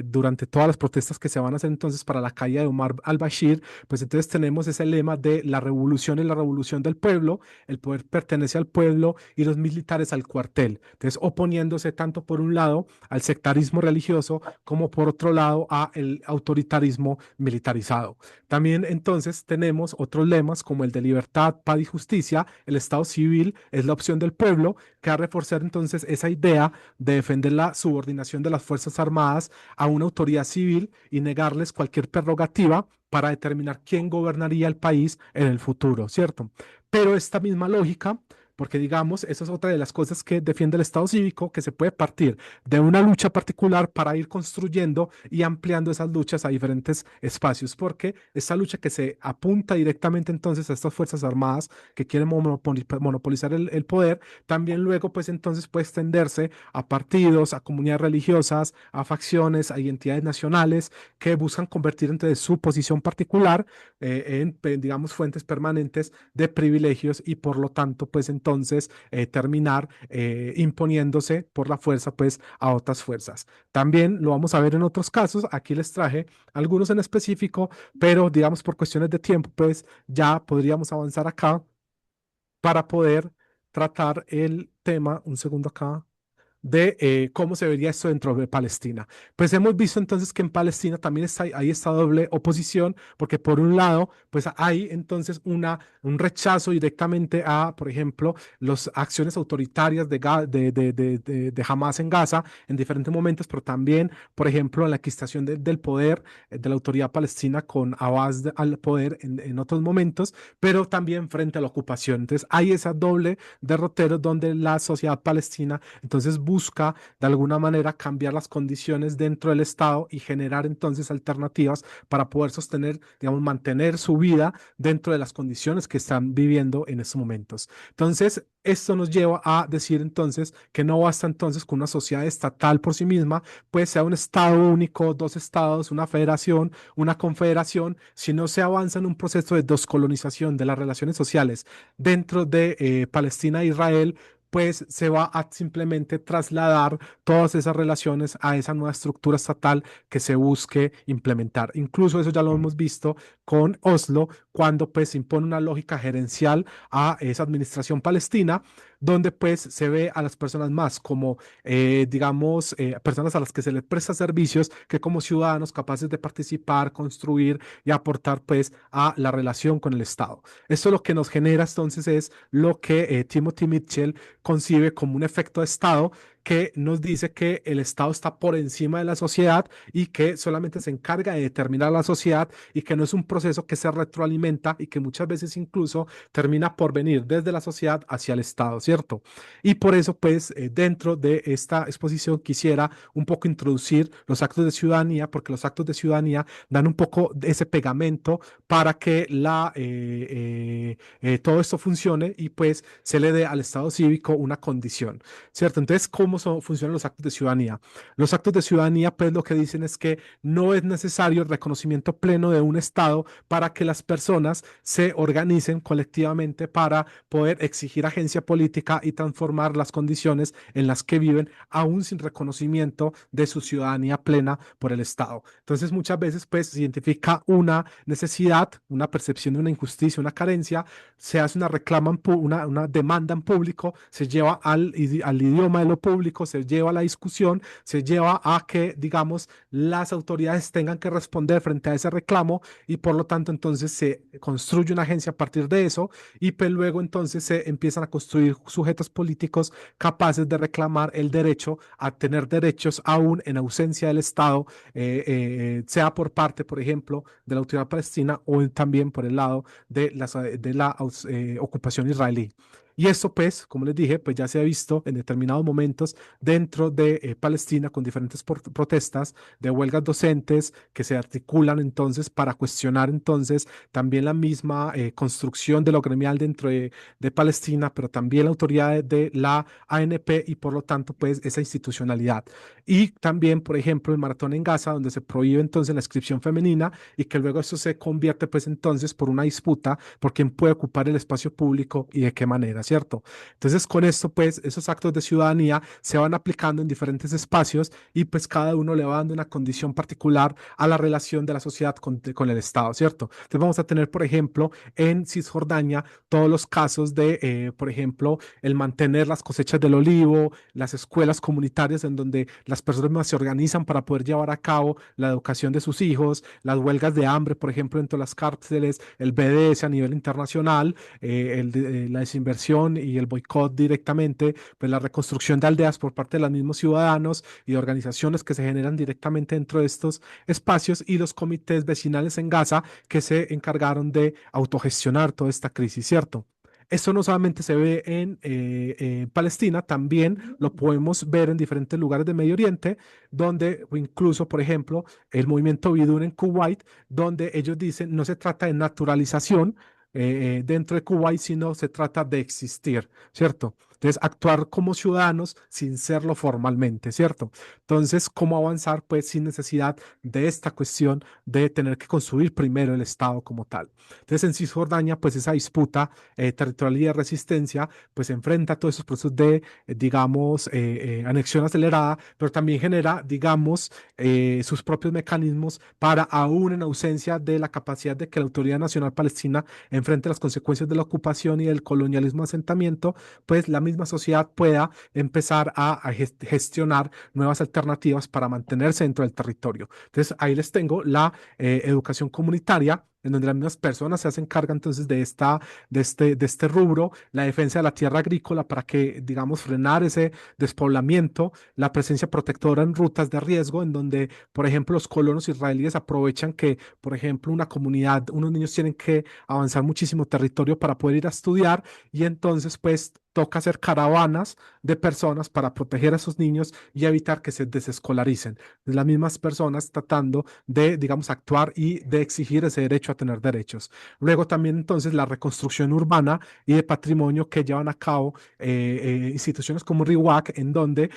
durante todas las protestas que se van a hacer entonces para la caída de Omar al-Bashir, pues entonces tenemos ese lema de la revolución es la revolución del pueblo, el poder pertenece al pueblo y los militares al cuartel. Entonces, oponiéndose tanto por un lado al sectarismo religioso como por otro lado al autoritarismo militarizado. También entonces tenemos otros lemas como el de libertad, paz y justicia, el Estado civil es la opción del pueblo, que va a reforzar entonces esa idea de defender la subordinación de las Fuerzas Armadas a una autoridad civil y negarles cualquier prerrogativa para determinar quién gobernaría el país en el futuro, ¿cierto? Pero esta misma lógica, porque digamos, esa es otra de las cosas que defiende el Estado cívico, que se puede partir de una lucha particular para ir construyendo y ampliando esas luchas a diferentes espacios, porque esta lucha que se apunta directamente entonces a estas Fuerzas Armadas que quieren monopolizar el poder, también luego pues entonces puede extenderse a partidos, a comunidades religiosas, a facciones, a identidades nacionales que buscan convertir entonces su posición particular digamos, fuentes permanentes de privilegios y por lo tanto, pues entonces terminar imponiéndose por la fuerza, pues a otras fuerzas. También lo vamos a ver en otros casos. Aquí les traje algunos en específico, pero digamos por cuestiones de tiempo, pues ya podríamos avanzar acá para poder tratar el tema. Un segundo acá. de cómo se vería esto dentro de Palestina. Pues hemos visto entonces que en Palestina también hay esta doble oposición, porque por un lado, pues hay entonces un rechazo directamente a, por ejemplo, las acciones autoritarias de Hamas en Gaza en diferentes momentos, pero también, por ejemplo, la adquisición del poder de la autoridad palestina con Abbas al poder en otros momentos, pero también frente a la ocupación. Entonces hay esa doble derrotero donde la sociedad palestina entonces busca de alguna manera cambiar las condiciones dentro del Estado y generar entonces alternativas para poder sostener, digamos, mantener su vida dentro de las condiciones que están viviendo en estos momentos. Entonces, esto nos lleva a decir entonces que no basta entonces con una sociedad estatal por sí misma, pues sea un estado único, dos estados, una federación, una confederación, si no se avanza en un proceso de descolonización de las relaciones sociales dentro de Palestina e Israel, pues se va a simplemente trasladar todas esas relaciones a esa nueva estructura estatal que se busque implementar. Incluso eso ya lo hemos visto con Oslo, cuando pues se impone una lógica gerencial a esa administración palestina, donde pues se ve a las personas más como, digamos, personas a las que se les presta servicios que como ciudadanos capaces de participar, construir y aportar pues a la relación con el Estado. Esto lo que nos genera entonces es lo que Timothy Mitchell concibe como un efecto de Estado que nos dice que el Estado está por encima de la sociedad y que solamente se encarga de determinar la sociedad y que no es un proceso que se retroalimenta y que muchas veces incluso termina por venir desde la sociedad hacia el Estado, ¿cierto? Y por eso, pues, dentro de esta exposición quisiera un poco introducir los actos de ciudadanía, porque los actos de ciudadanía dan un poco de ese pegamento para que todo esto funcione y pues se le dé al Estado cívico una condición, ¿cierto? Entonces, ¿cómo funcionan los actos de ciudadanía? Los actos de ciudadanía, pues lo que dicen es que no es necesario el reconocimiento pleno de un Estado para que las personas se organicen colectivamente para poder exigir agencia política y transformar las condiciones en las que viven, aún sin reconocimiento de su ciudadanía plena por el Estado. Entonces, muchas veces, pues, se identifica una necesidad, una percepción de una injusticia, una carencia, se hace una reclama, una demanda en público, se lleva al idioma de lo público, se lleva a la discusión, se lleva a que, digamos, las autoridades tengan que responder frente a ese reclamo y por lo tanto entonces se construye una agencia a partir de eso y pues luego entonces se empiezan a construir sujetos políticos capaces de reclamar el derecho a tener derechos aún en ausencia del Estado, sea por parte, por ejemplo, de la autoridad palestina o también por el lado de la ocupación israelí. Y esto, pues, como les dije, pues ya se ha visto en determinados momentos dentro de Palestina con diferentes protestas de huelgas docentes que se articulan entonces para cuestionar entonces también la misma construcción de lo gremial dentro de Palestina, pero también la autoridad de la ANP y por lo tanto, pues, esa institucionalidad. Y también, por ejemplo, el maratón en Gaza, donde se prohíbe entonces la inscripción femenina y que luego eso se convierte, pues, entonces por una disputa por quién puede ocupar el espacio público y de qué manera, ¿cierto? Entonces, con esto, pues, esos actos de ciudadanía se van aplicando en diferentes espacios y pues cada uno le va dando una condición particular a la relación de la sociedad con el Estado, ¿cierto? Entonces, vamos a tener, por ejemplo, en Cisjordania todos los casos de, por ejemplo, el mantener las cosechas del olivo, las escuelas comunitarias en donde las personas se organizan para poder llevar a cabo la educación de sus hijos, las huelgas de hambre, por ejemplo, dentro de las cárceles, el BDS a nivel internacional, la desinversión y el boicot directamente, pues la reconstrucción de aldeas por parte de los mismos ciudadanos y de organizaciones que se generan directamente dentro de estos espacios y los comités vecinales en Gaza que se encargaron de autogestionar toda esta crisis, ¿cierto? Esto no solamente se ve en Palestina, también lo podemos ver en diferentes lugares de Medio Oriente, donde o incluso, por ejemplo, el movimiento Bidún en Kuwait, donde ellos dicen no se trata de naturalización dentro de Kuwait, sino se trata de existir, ¿cierto? Entonces, actuar como ciudadanos sin serlo formalmente, ¿cierto? Entonces, ¿cómo avanzar? Pues sin necesidad de esta cuestión de tener que construir primero el Estado como tal. Entonces, en Cisjordania, pues esa disputa territorial y de resistencia, pues enfrenta todos esos procesos de, digamos, anexión acelerada, pero también genera, digamos, sus propios mecanismos para, aún en ausencia de la capacidad de que la Autoridad Nacional Palestina enfrente las consecuencias de la ocupación y del colonialismo de asentamiento, pues la misma misma sociedad pueda empezar a gestionar nuevas alternativas para mantenerse dentro del territorio. Entonces, ahí les tengo la educación comunitaria, en donde las mismas personas se hacen cargo entonces de este rubro, la defensa de la tierra agrícola para que, digamos, frenar ese despoblamiento, la presencia protectora en rutas de riesgo, en donde, por ejemplo, los colonos israelíes aprovechan que, por ejemplo, una comunidad, unos niños tienen que avanzar muchísimo territorio para poder ir a estudiar y entonces, pues, toca hacer caravanas de personas para proteger a esos niños y evitar que se desescolaricen. Las mismas personas tratando de, digamos, actuar y de exigir ese derecho a tener derechos. Luego también entonces la reconstrucción urbana y de patrimonio que llevan a cabo instituciones como RIWAC, en donde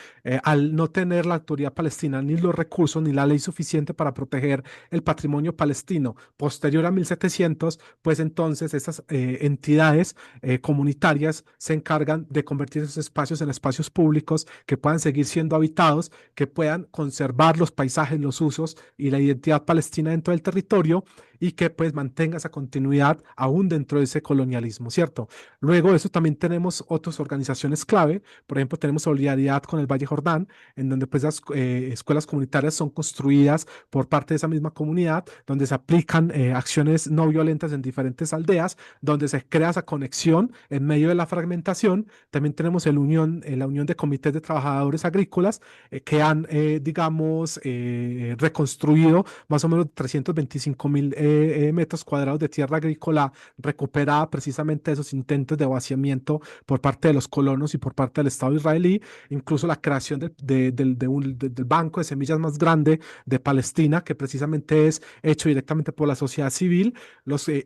al no tener la autoridad palestina ni los recursos ni la ley suficiente para proteger el patrimonio palestino posterior a 1700, pues entonces esas entidades comunitarias se encargan de convertir esos espacios en espacios públicos que puedan seguir siendo habitados, que puedan conservar los paisajes, los usos y la identidad palestina dentro del territorio y que pues mantenga esa continuidad aún dentro de ese colonialismo, ¿cierto? Luego de eso también tenemos otras organizaciones clave, por ejemplo, tenemos Solidaridad con el Valle Jordán, en donde pues las escuelas comunitarias son construidas por parte de esa misma comunidad, donde se aplican acciones no violentas en diferentes aldeas, donde se crea esa conexión en medio de la fragmentación. También tenemos la Unión de Comités de Trabajadores Agrícolas que han, digamos, reconstruido más o menos 325.000 metros cuadrados de tierra agrícola recuperada precisamente de esos intentos de vaciamiento por parte de los colonos y por parte del Estado israelí, incluso la creación del banco de semillas más grande de Palestina, que precisamente es hecho directamente por la sociedad civil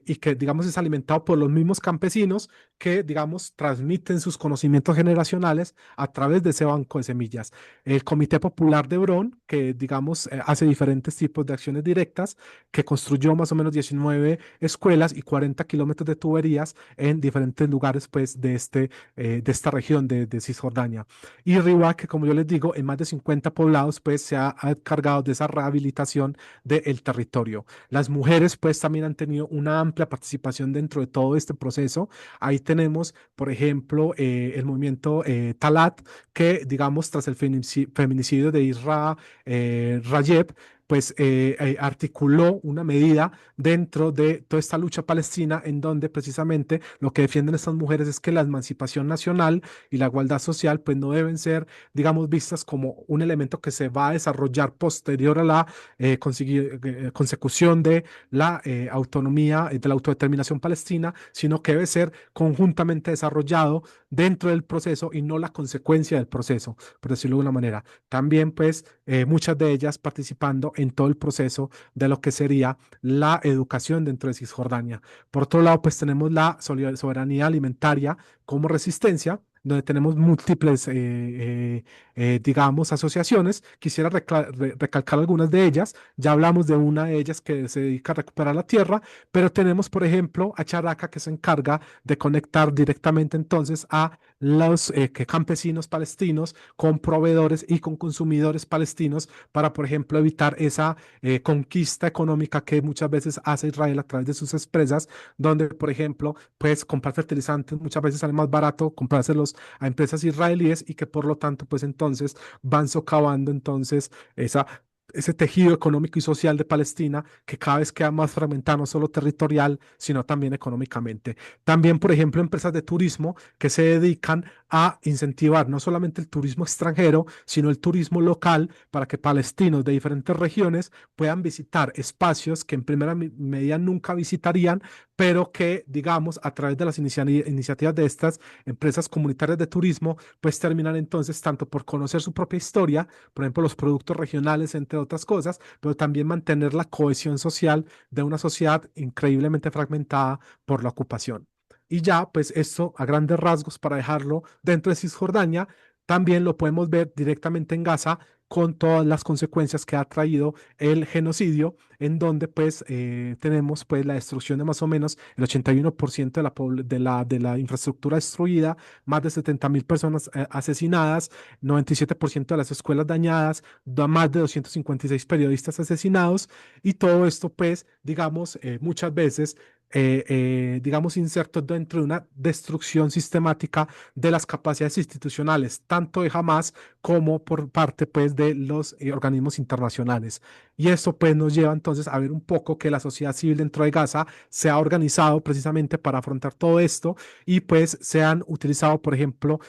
y que, digamos, es alimentado por los mismos campesinos que, digamos, transmiten sus conocimientos generacionales a través de ese banco de semillas. El Comité Popular de Hebrón, que, digamos, hace diferentes tipos de acciones directas, que construyó más o menos 19 escuelas y 40 kilómetros de tuberías en diferentes lugares, pues, de esta región de Cisjordania. Y Riwa, que como yo les digo, en más de 50 poblados, pues, ha cargado de esa rehabilitación del territorio. Las mujeres, pues, también han tenido una amplia participación dentro de todo este proceso. Ahí tenemos, por ejemplo, el movimiento Talat, que, digamos, tras el feminicidio de Isra Rajeb, pues articuló una medida dentro de toda esta lucha palestina en donde precisamente lo que defienden estas mujeres es que la emancipación nacional y la igualdad social pues no deben ser, digamos, vistas como un elemento que se va a desarrollar posterior a la consecución de la autonomía, de la autodeterminación palestina, sino que debe ser conjuntamente desarrollado dentro del proceso y no la consecuencia del proceso, por decirlo de una manera. También pues muchas de ellas participando en todo el proceso de lo que sería la educación dentro de Cisjordania. Por otro lado, pues tenemos la soberanía alimentaria como resistencia, donde tenemos múltiples, digamos, asociaciones. Quisiera recalcar algunas de ellas. Ya hablamos de una de ellas que se dedica a recuperar la tierra, pero tenemos, por ejemplo, a Characa, que se encarga de conectar directamente entonces a los campesinos palestinos con proveedores y con consumidores palestinos para, por ejemplo, evitar esa conquista económica que muchas veces hace Israel a través de sus empresas, donde, por ejemplo, pues comprar fertilizantes muchas veces sale más barato comprárselos a empresas israelíes y que por lo tanto, pues entonces van socavando entonces ese tejido económico y social de Palestina que cada vez queda más fragmentado, no solo territorial, sino también económicamente. También, por ejemplo, empresas de turismo que se dedican a incentivar no solamente el turismo extranjero, sino el turismo local para que palestinos de diferentes regiones puedan visitar espacios que en primera medida nunca visitarían, pero que, digamos, a través de las iniciativas de estas empresas comunitarias de turismo, pues terminan entonces tanto por conocer su propia historia, por ejemplo, los productos regionales, entre otras cosas, pero también mantener la cohesión social de una sociedad increíblemente fragmentada por la ocupación. Y ya, pues esto a grandes rasgos para dejarlo dentro de Cisjordania, también lo podemos ver directamente en Gaza con todas las consecuencias que ha traído el genocidio, en donde pues tenemos pues la destrucción de más o menos el 81% de la infraestructura destruida, más de 70.000 personas asesinadas, 97% de las escuelas dañadas, más de 256 periodistas asesinados, y todo esto pues, digamos, muchas veces digamos, insertos dentro de una destrucción sistemática de las capacidades institucionales, tanto de Hamas como por parte, pues, de los organismos internacionales. Y esto, pues, nos lleva entonces a ver un poco que la sociedad civil dentro de Gaza se ha organizado precisamente para afrontar todo esto y, pues, se han utilizado, por ejemplo,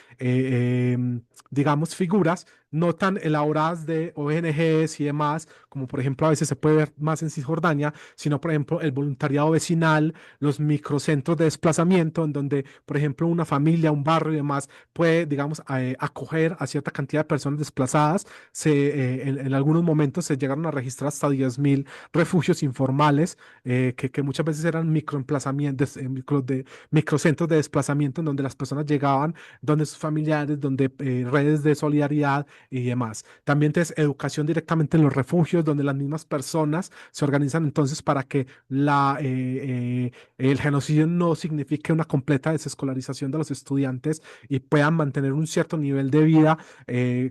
digamos, figuras no tan elaboradas de ONGs y demás, como por ejemplo a veces se puede ver más en Cisjordania, sino por ejemplo el voluntariado vecinal, los microcentros de desplazamiento, en donde por ejemplo una familia, un barrio y demás puede, digamos, acoger a cierta cantidad de personas desplazadas. En algunos momentos se llegaron a registrar hasta 10.000 refugios informales, que muchas veces eran microemplazamientos, microcentros de desplazamiento en donde las personas llegaban, donde sus familiares, donde redes de solidaridad y demás. También tienes educación directamente en los refugios, donde las mismas personas se organizan entonces para que el genocidio no signifique una completa desescolarización de los estudiantes y puedan mantener un cierto nivel de vida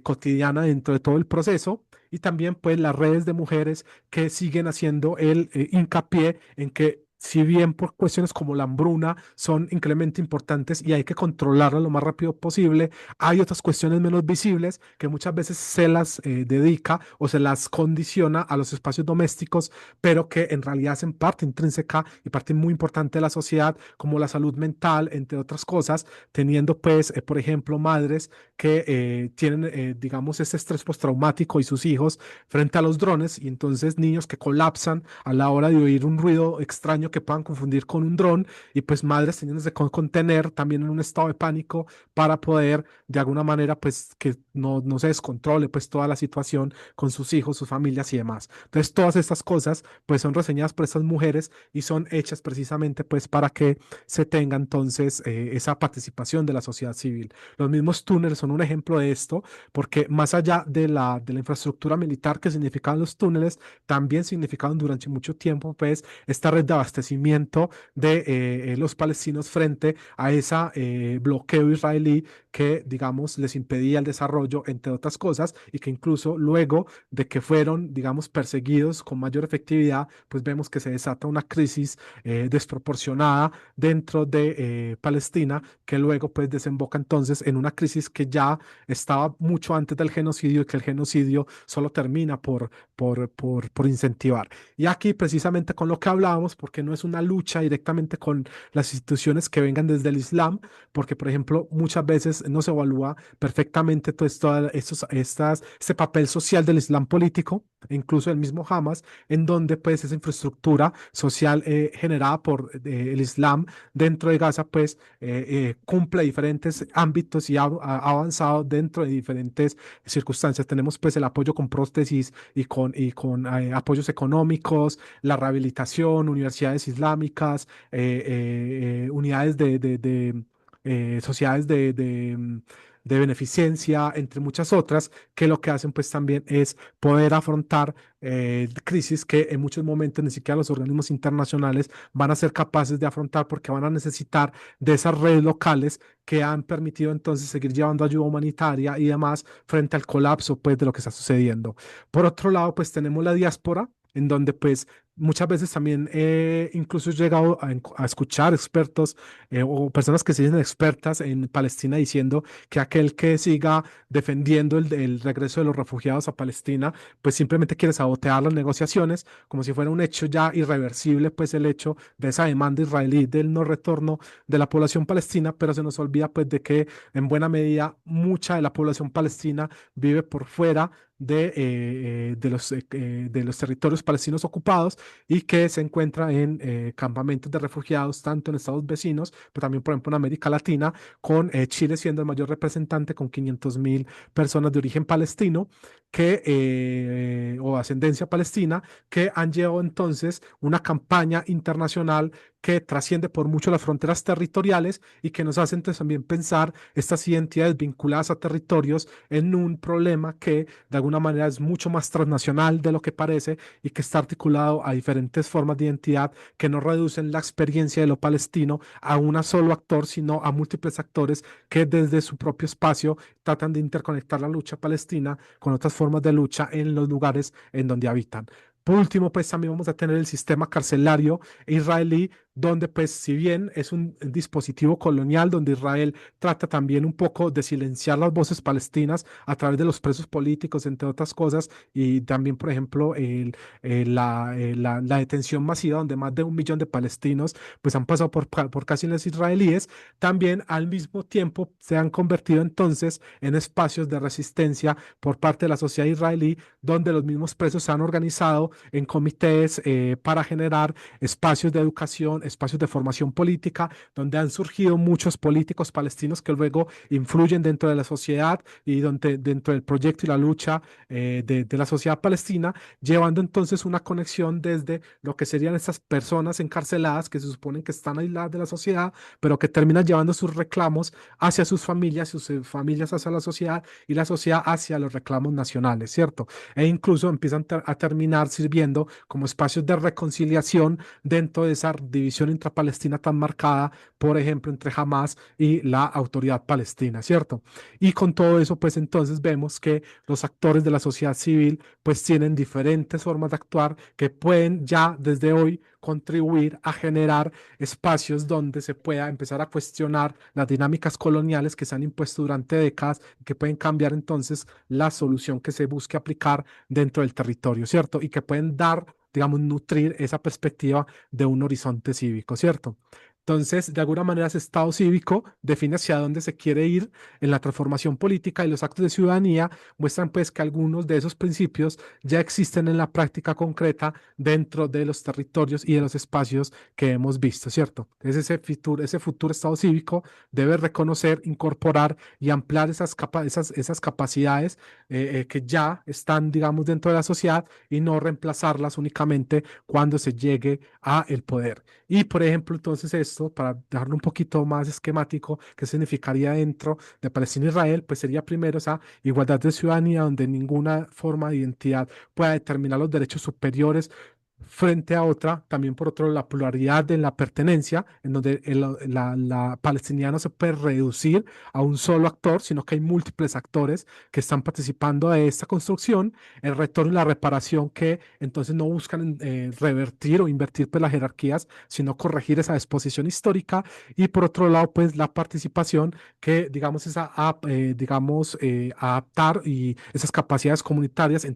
cotidiana dentro de todo el proceso. Y también pues las redes de mujeres que siguen haciendo el hincapié en que si bien por cuestiones como la hambruna son increíblemente importantes y hay que controlarla lo más rápido posible, hay otras cuestiones menos visibles que muchas veces se las dedica o se las condiciona a los espacios domésticos, pero que en realidad hacen parte intrínseca y parte muy importante de la sociedad, como la salud mental, entre otras cosas, teniendo pues, por ejemplo, madres que tienen, digamos, este estrés postraumático y sus hijos frente a los drones y entonces niños que colapsan a la hora de oír un ruido extraño que puedan confundir con un dron y pues madres teniendo que contener también en un estado de pánico para poder de alguna manera, pues que no se descontrole pues toda la situación con sus hijos, sus familias y demás. Entonces, todas estas cosas pues son reseñadas por estas mujeres y son hechas precisamente pues para que se tenga entonces esa participación de la sociedad civil. Los mismos túneles son un ejemplo de esto, porque más allá de la infraestructura militar que significaban los túneles, también significaban durante mucho tiempo pues esta red de abastecimiento de los palestinos frente a ese bloqueo israelí que, digamos, les impedía el desarrollo, entre otras cosas, y que incluso luego de que fueron, digamos, perseguidos con mayor efectividad, pues vemos que se desata una crisis desproporcionada dentro de Palestina, que luego pues desemboca entonces en una crisis que ya estaba mucho antes del genocidio y que el genocidio solo termina por incentivar. Y aquí precisamente con lo que hablábamos, porque no es una lucha directamente con las instituciones que vengan desde el Islam, porque, por ejemplo, muchas veces no se evalúa perfectamente este papel social del Islam político, e incluso el mismo Hamas, en donde pues esa infraestructura social generada por el Islam dentro de Gaza, pues cumple diferentes ámbitos y ha avanzado dentro de diferentes circunstancias. Tenemos pues el apoyo con prótesis y con apoyos económicos, la rehabilitación, universidades islámicas, unidades de sociedades de beneficencia, entre muchas otras, que lo que hacen pues también es poder afrontar crisis que en muchos momentos ni siquiera los organismos internacionales van a ser capaces de afrontar porque van a necesitar de esas redes locales que han permitido entonces seguir llevando ayuda humanitaria y demás frente al colapso pues de lo que está sucediendo. Por otro lado, pues tenemos la diáspora, en donde pues muchas veces también incluso he llegado a escuchar expertos o personas que se dicen expertas en Palestina diciendo que aquel que siga defendiendo el regreso de los refugiados a Palestina, pues simplemente quiere sabotear las negociaciones, como si fuera un hecho ya irreversible, pues el hecho de esa demanda israelí del no retorno de la población palestina, pero se nos olvida pues de que en buena medida mucha de la población palestina vive por fuera de los territorios palestinos ocupados y que se encuentra en campamentos de refugiados, tanto en estados vecinos, pero también, por ejemplo, en América Latina, con Chile siendo el mayor representante con 500.000 personas de origen palestino o ascendencia palestina, que han llevado entonces una campaña internacional que trasciende por mucho las fronteras territoriales y que nos hace entonces también pensar estas identidades vinculadas a territorios en un problema que de alguna manera es mucho más transnacional de lo que parece y que está articulado a diferentes formas de identidad que no reducen la experiencia de lo palestino a un solo actor, sino a múltiples actores que desde su propio espacio tratan de interconectar la lucha palestina con otras formas de lucha en los lugares en donde habitan. Por último, pues también vamos a tener el sistema carcelario israelí, donde pues si bien es un dispositivo colonial donde Israel trata también un poco de silenciar las voces palestinas a través de los presos políticos, entre otras cosas, y también, por ejemplo, la detención masiva donde más de 1 millón de palestinos pues han pasado por casi los israelíes, también al mismo tiempo se han convertido entonces en espacios de resistencia por parte de la sociedad israelí, donde los mismos presos se han organizado en comités para generar espacios de educación, espacios de formación política, donde han surgido muchos políticos palestinos que luego influyen dentro de la sociedad y donde, dentro del proyecto y la lucha de la sociedad palestina, llevando entonces una conexión desde lo que serían estas personas encarceladas que se suponen que están aisladas de la sociedad, pero que terminan llevando sus reclamos hacia sus familias hacia la sociedad y la sociedad hacia los reclamos nacionales, ¿cierto? E incluso empiezan a terminar sirviendo como espacios de reconciliación dentro de esa división intrapalestina tan marcada, por ejemplo, entre Hamas y la autoridad palestina, ¿cierto? Y con todo eso, pues entonces vemos que los actores de la sociedad civil pues tienen diferentes formas de actuar que pueden ya desde hoy contribuir a generar espacios donde se pueda empezar a cuestionar las dinámicas coloniales que se han impuesto durante décadas, que pueden cambiar entonces la solución que se busque aplicar dentro del territorio, ¿cierto? Y que pueden dar, digamos, nutrir esa perspectiva de un horizonte cívico, ¿cierto? Entonces, de alguna manera, ese Estado cívico define hacia dónde se quiere ir en la transformación política y los actos de ciudadanía muestran pues que algunos de esos principios ya existen en la práctica concreta dentro de los territorios y de los espacios que hemos visto, ¿cierto? Entonces, ese futuro Estado cívico debe reconocer, incorporar y ampliar esas capacidades que ya están, digamos, dentro de la sociedad y no reemplazarlas únicamente cuando se llegue a el poder. Y, por ejemplo, entonces esto, para dejarlo un poquito más esquemático, ¿qué significaría dentro de Palestina e Israel? Pues sería primero esa igualdad de ciudadanía donde ninguna forma de identidad pueda determinar los derechos superiores frente a otra, también por otro, la pluralidad de la pertenencia, en donde la palestina no se puede reducir a un solo actor, sino que hay múltiples actores que están participando de esta construcción, el retorno y la reparación que entonces no buscan revertir o invertir pues, las jerarquías, sino corregir esa exposición histórica, y por otro lado, pues la participación que, digamos, adaptar y esas capacidades comunitarias,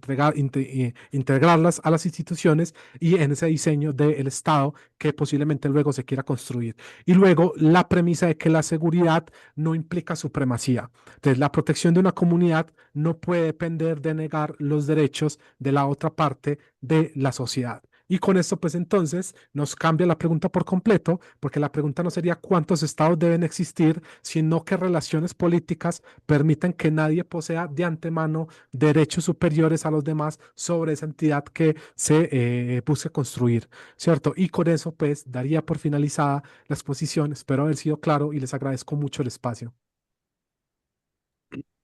integrarlas a las instituciones y en ese diseño del Estado que posiblemente luego se quiera construir. Y luego la premisa de que la seguridad no implica supremacía. Entonces, la protección de una comunidad no puede depender de negar los derechos de la otra parte de la sociedad. Y con esto, pues entonces nos cambia la pregunta por completo, porque la pregunta no sería cuántos estados deben existir, sino qué relaciones políticas permiten que nadie posea de antemano derechos superiores a los demás sobre esa entidad que se busca construir, ¿cierto? Y con eso, pues, daría por finalizada la exposición. Espero haber sido claro y les agradezco mucho el espacio.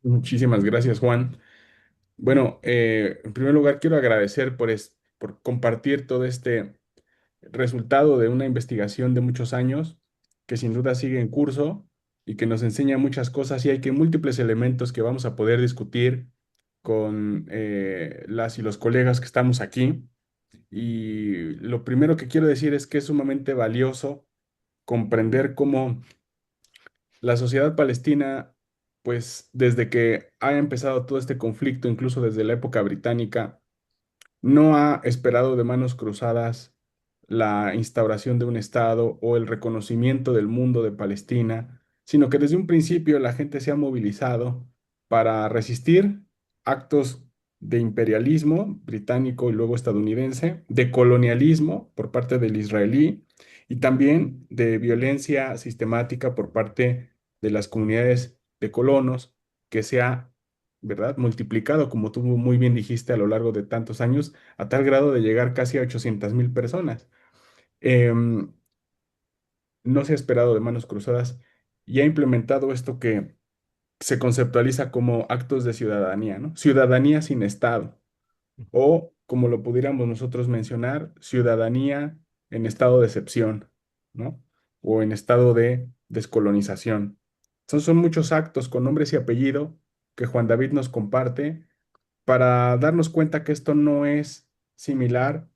Muchísimas gracias, Juan. Bueno, en primer lugar, quiero agradecer por compartir todo este resultado de una investigación de muchos años que sin duda sigue en curso y que nos enseña muchas cosas y hay que múltiples elementos que vamos a poder discutir con las y los colegas que estamos aquí. Y lo primero que quiero decir es que es sumamente valioso comprender cómo la sociedad palestina, pues desde que ha empezado todo este conflicto, incluso desde la época británica, no ha esperado de manos cruzadas la instauración de un Estado o el reconocimiento del mundo de Palestina, sino que desde un principio la gente se ha movilizado para resistir actos de imperialismo británico y luego estadounidense, de colonialismo por parte del israelí y también de violencia sistemática por parte de las comunidades de colonos que se ha, ¿verdad?, multiplicado, como tú muy bien dijiste, a lo largo de tantos años a tal grado de llegar casi a 800.000 personas. Em, no se ha esperado de manos cruzadas y ha implementado esto que se conceptualiza como actos de ciudadanía, ¿no? Ciudadanía sin Estado, o como lo pudiéramos nosotros mencionar, ciudadanía en estado de excepción, ¿no? O en estado de descolonización. Son muchos actos con nombres y apellido que Juan David nos comparte para darnos cuenta que esto no es similar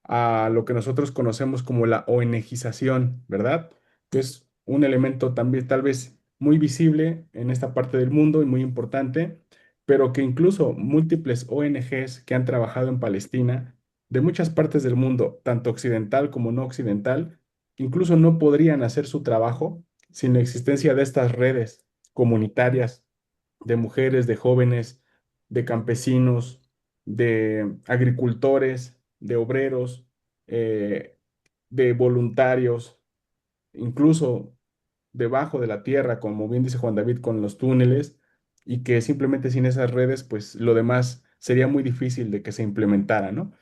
a lo que nosotros conocemos como la ONGización, ¿verdad? Que es un elemento también tal vez muy visible en esta parte del mundo y muy importante, pero que incluso múltiples ONGs que han trabajado en Palestina, de muchas partes del mundo, tanto occidental como no occidental, incluso no podrían hacer su trabajo sin la existencia de estas redes comunitarias de mujeres, de jóvenes, de campesinos, de agricultores, de obreros, eh, de voluntarios, incluso debajo de la tierra, como bien dice Juan David, con los túneles, y que simplemente sin esas redes, pues lo demás sería muy difícil de que se implementara, ¿no?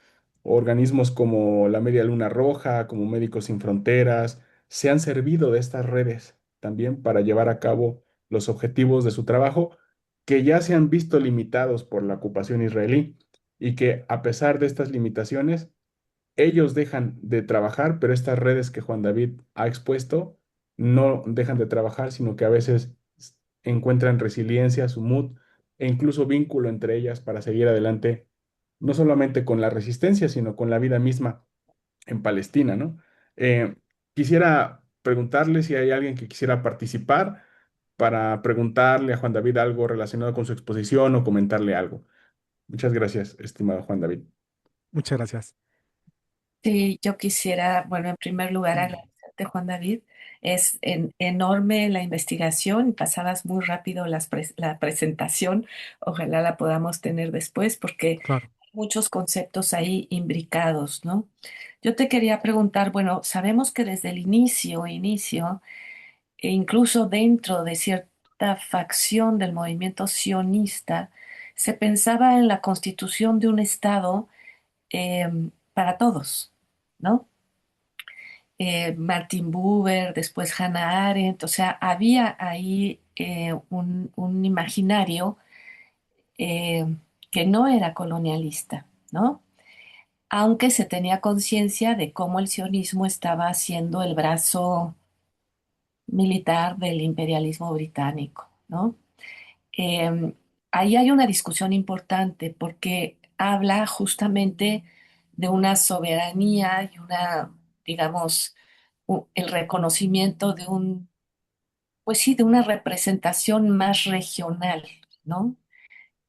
Organismos como la Media Luna Roja, como Médicos Sin Fronteras, se han servido de estas redes también para llevar a cabo los objetivos de su trabajo, que ya se han visto limitados por la ocupación israelí y que a pesar de estas limitaciones, ellos dejan de trabajar, pero estas redes que Juan David ha expuesto no dejan de trabajar, sino que a veces encuentran resiliencia, sumud e incluso vínculo entre ellas para seguir adelante, no solamente con la resistencia, sino con la vida misma en Palestina, ¿no? Eh, Quisiera preguntarle si hay alguien que quisiera participar para preguntarle a Juan David algo relacionado con su exposición o comentarle algo. Muchas gracias, estimado Juan David. Muchas gracias. Sí, yo quisiera, bueno, en primer lugar agradecerte, Juan David. Es enorme la investigación, pasabas muy rápido la presentación, ojalá la podamos tener después porque hay Claro. muchos conceptos ahí imbricados, ¿no? Yo te quería preguntar, bueno, sabemos que desde el inicio, e incluso dentro de cierta facción del movimiento sionista, se pensaba en la constitución de un Estado eh, para todos, ¿no? Martin Buber, después Hannah Arendt, o sea, había ahí un imaginario eh, que no era colonialista, ¿no? Aunque se tenía conciencia de cómo el sionismo estaba haciendo el brazo militar del imperialismo británico, ¿no? Eh, Ahí hay una discusión importante porque habla justamente de una soberanía y una, digamos, el reconocimiento de pues sí, de una representación más regional, ¿no?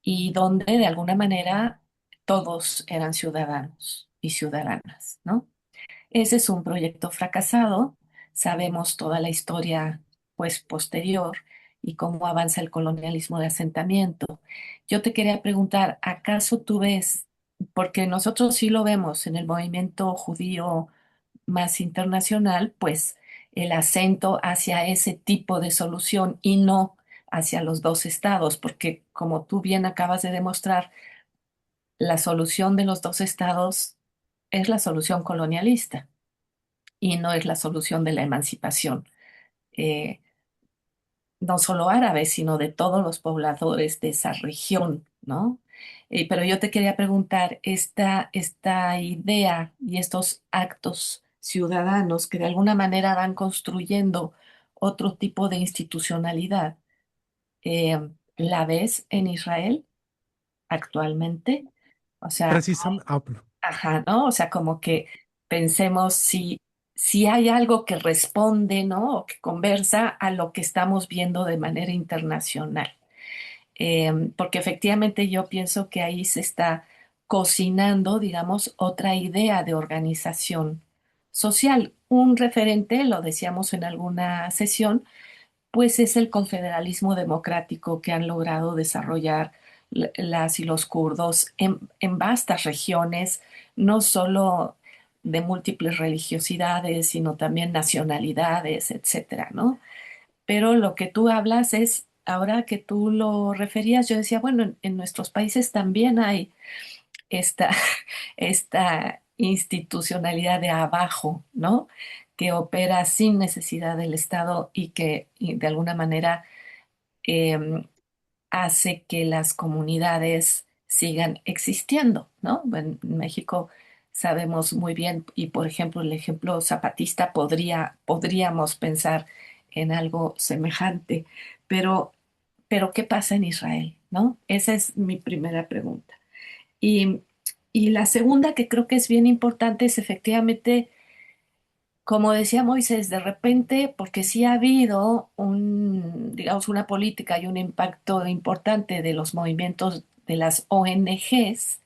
Y donde de alguna manera todos eran ciudadanos y ciudadanas, ¿no? Ese es un proyecto fracasado. Sabemos toda la historia, pues, posterior y cómo avanza el colonialismo de asentamiento. Yo te quería preguntar, ¿acaso tú ves, porque nosotros sí lo vemos en el movimiento judío más internacional, pues el acento hacia ese tipo de solución y no hacia los dos estados, porque como tú bien acabas de demostrar, la solución de los dos estados es la solución colonialista y no es la solución de la emancipación, eh, no solo árabes, sino de todos los pobladores de esa región, ¿no? Pero yo te quería preguntar, esta idea y estos actos ciudadanos que de alguna manera van construyendo otro tipo de institucionalidad, ¿la ves en Israel actualmente? O sea, Precisamente, ajá, ¿no? O sea, como que pensemos si hay algo que responde, ¿no? O que conversa a lo que estamos viendo de manera internacional. Porque efectivamente yo pienso que ahí se está cocinando, digamos, otra idea de organización social. Un referente, lo decíamos en alguna sesión, pues es el confederalismo democrático que han logrado desarrollar las y los kurdos en vastas regiones, no solo de múltiples religiosidades, sino también nacionalidades, etcétera, ¿no? Pero lo que tú hablas es, ahora que tú lo referías, yo decía, bueno, en nuestros países también hay esta, esta institucionalidad de abajo, ¿no? Que opera sin necesidad del Estado y que y de alguna manera eh, hace que las comunidades sigan existiendo, ¿no? En México sabemos muy bien, y por ejemplo, el ejemplo zapatista podríamos pensar en algo semejante, pero, pero ¿qué pasa en Israel, ¿no? Esa es mi primera pregunta. Y Y la segunda que creo que es bien importante es efectivamente, como decía Moisés, de repente, porque sí ha habido digamos, una política y un impacto importante de los movimientos de las ONGs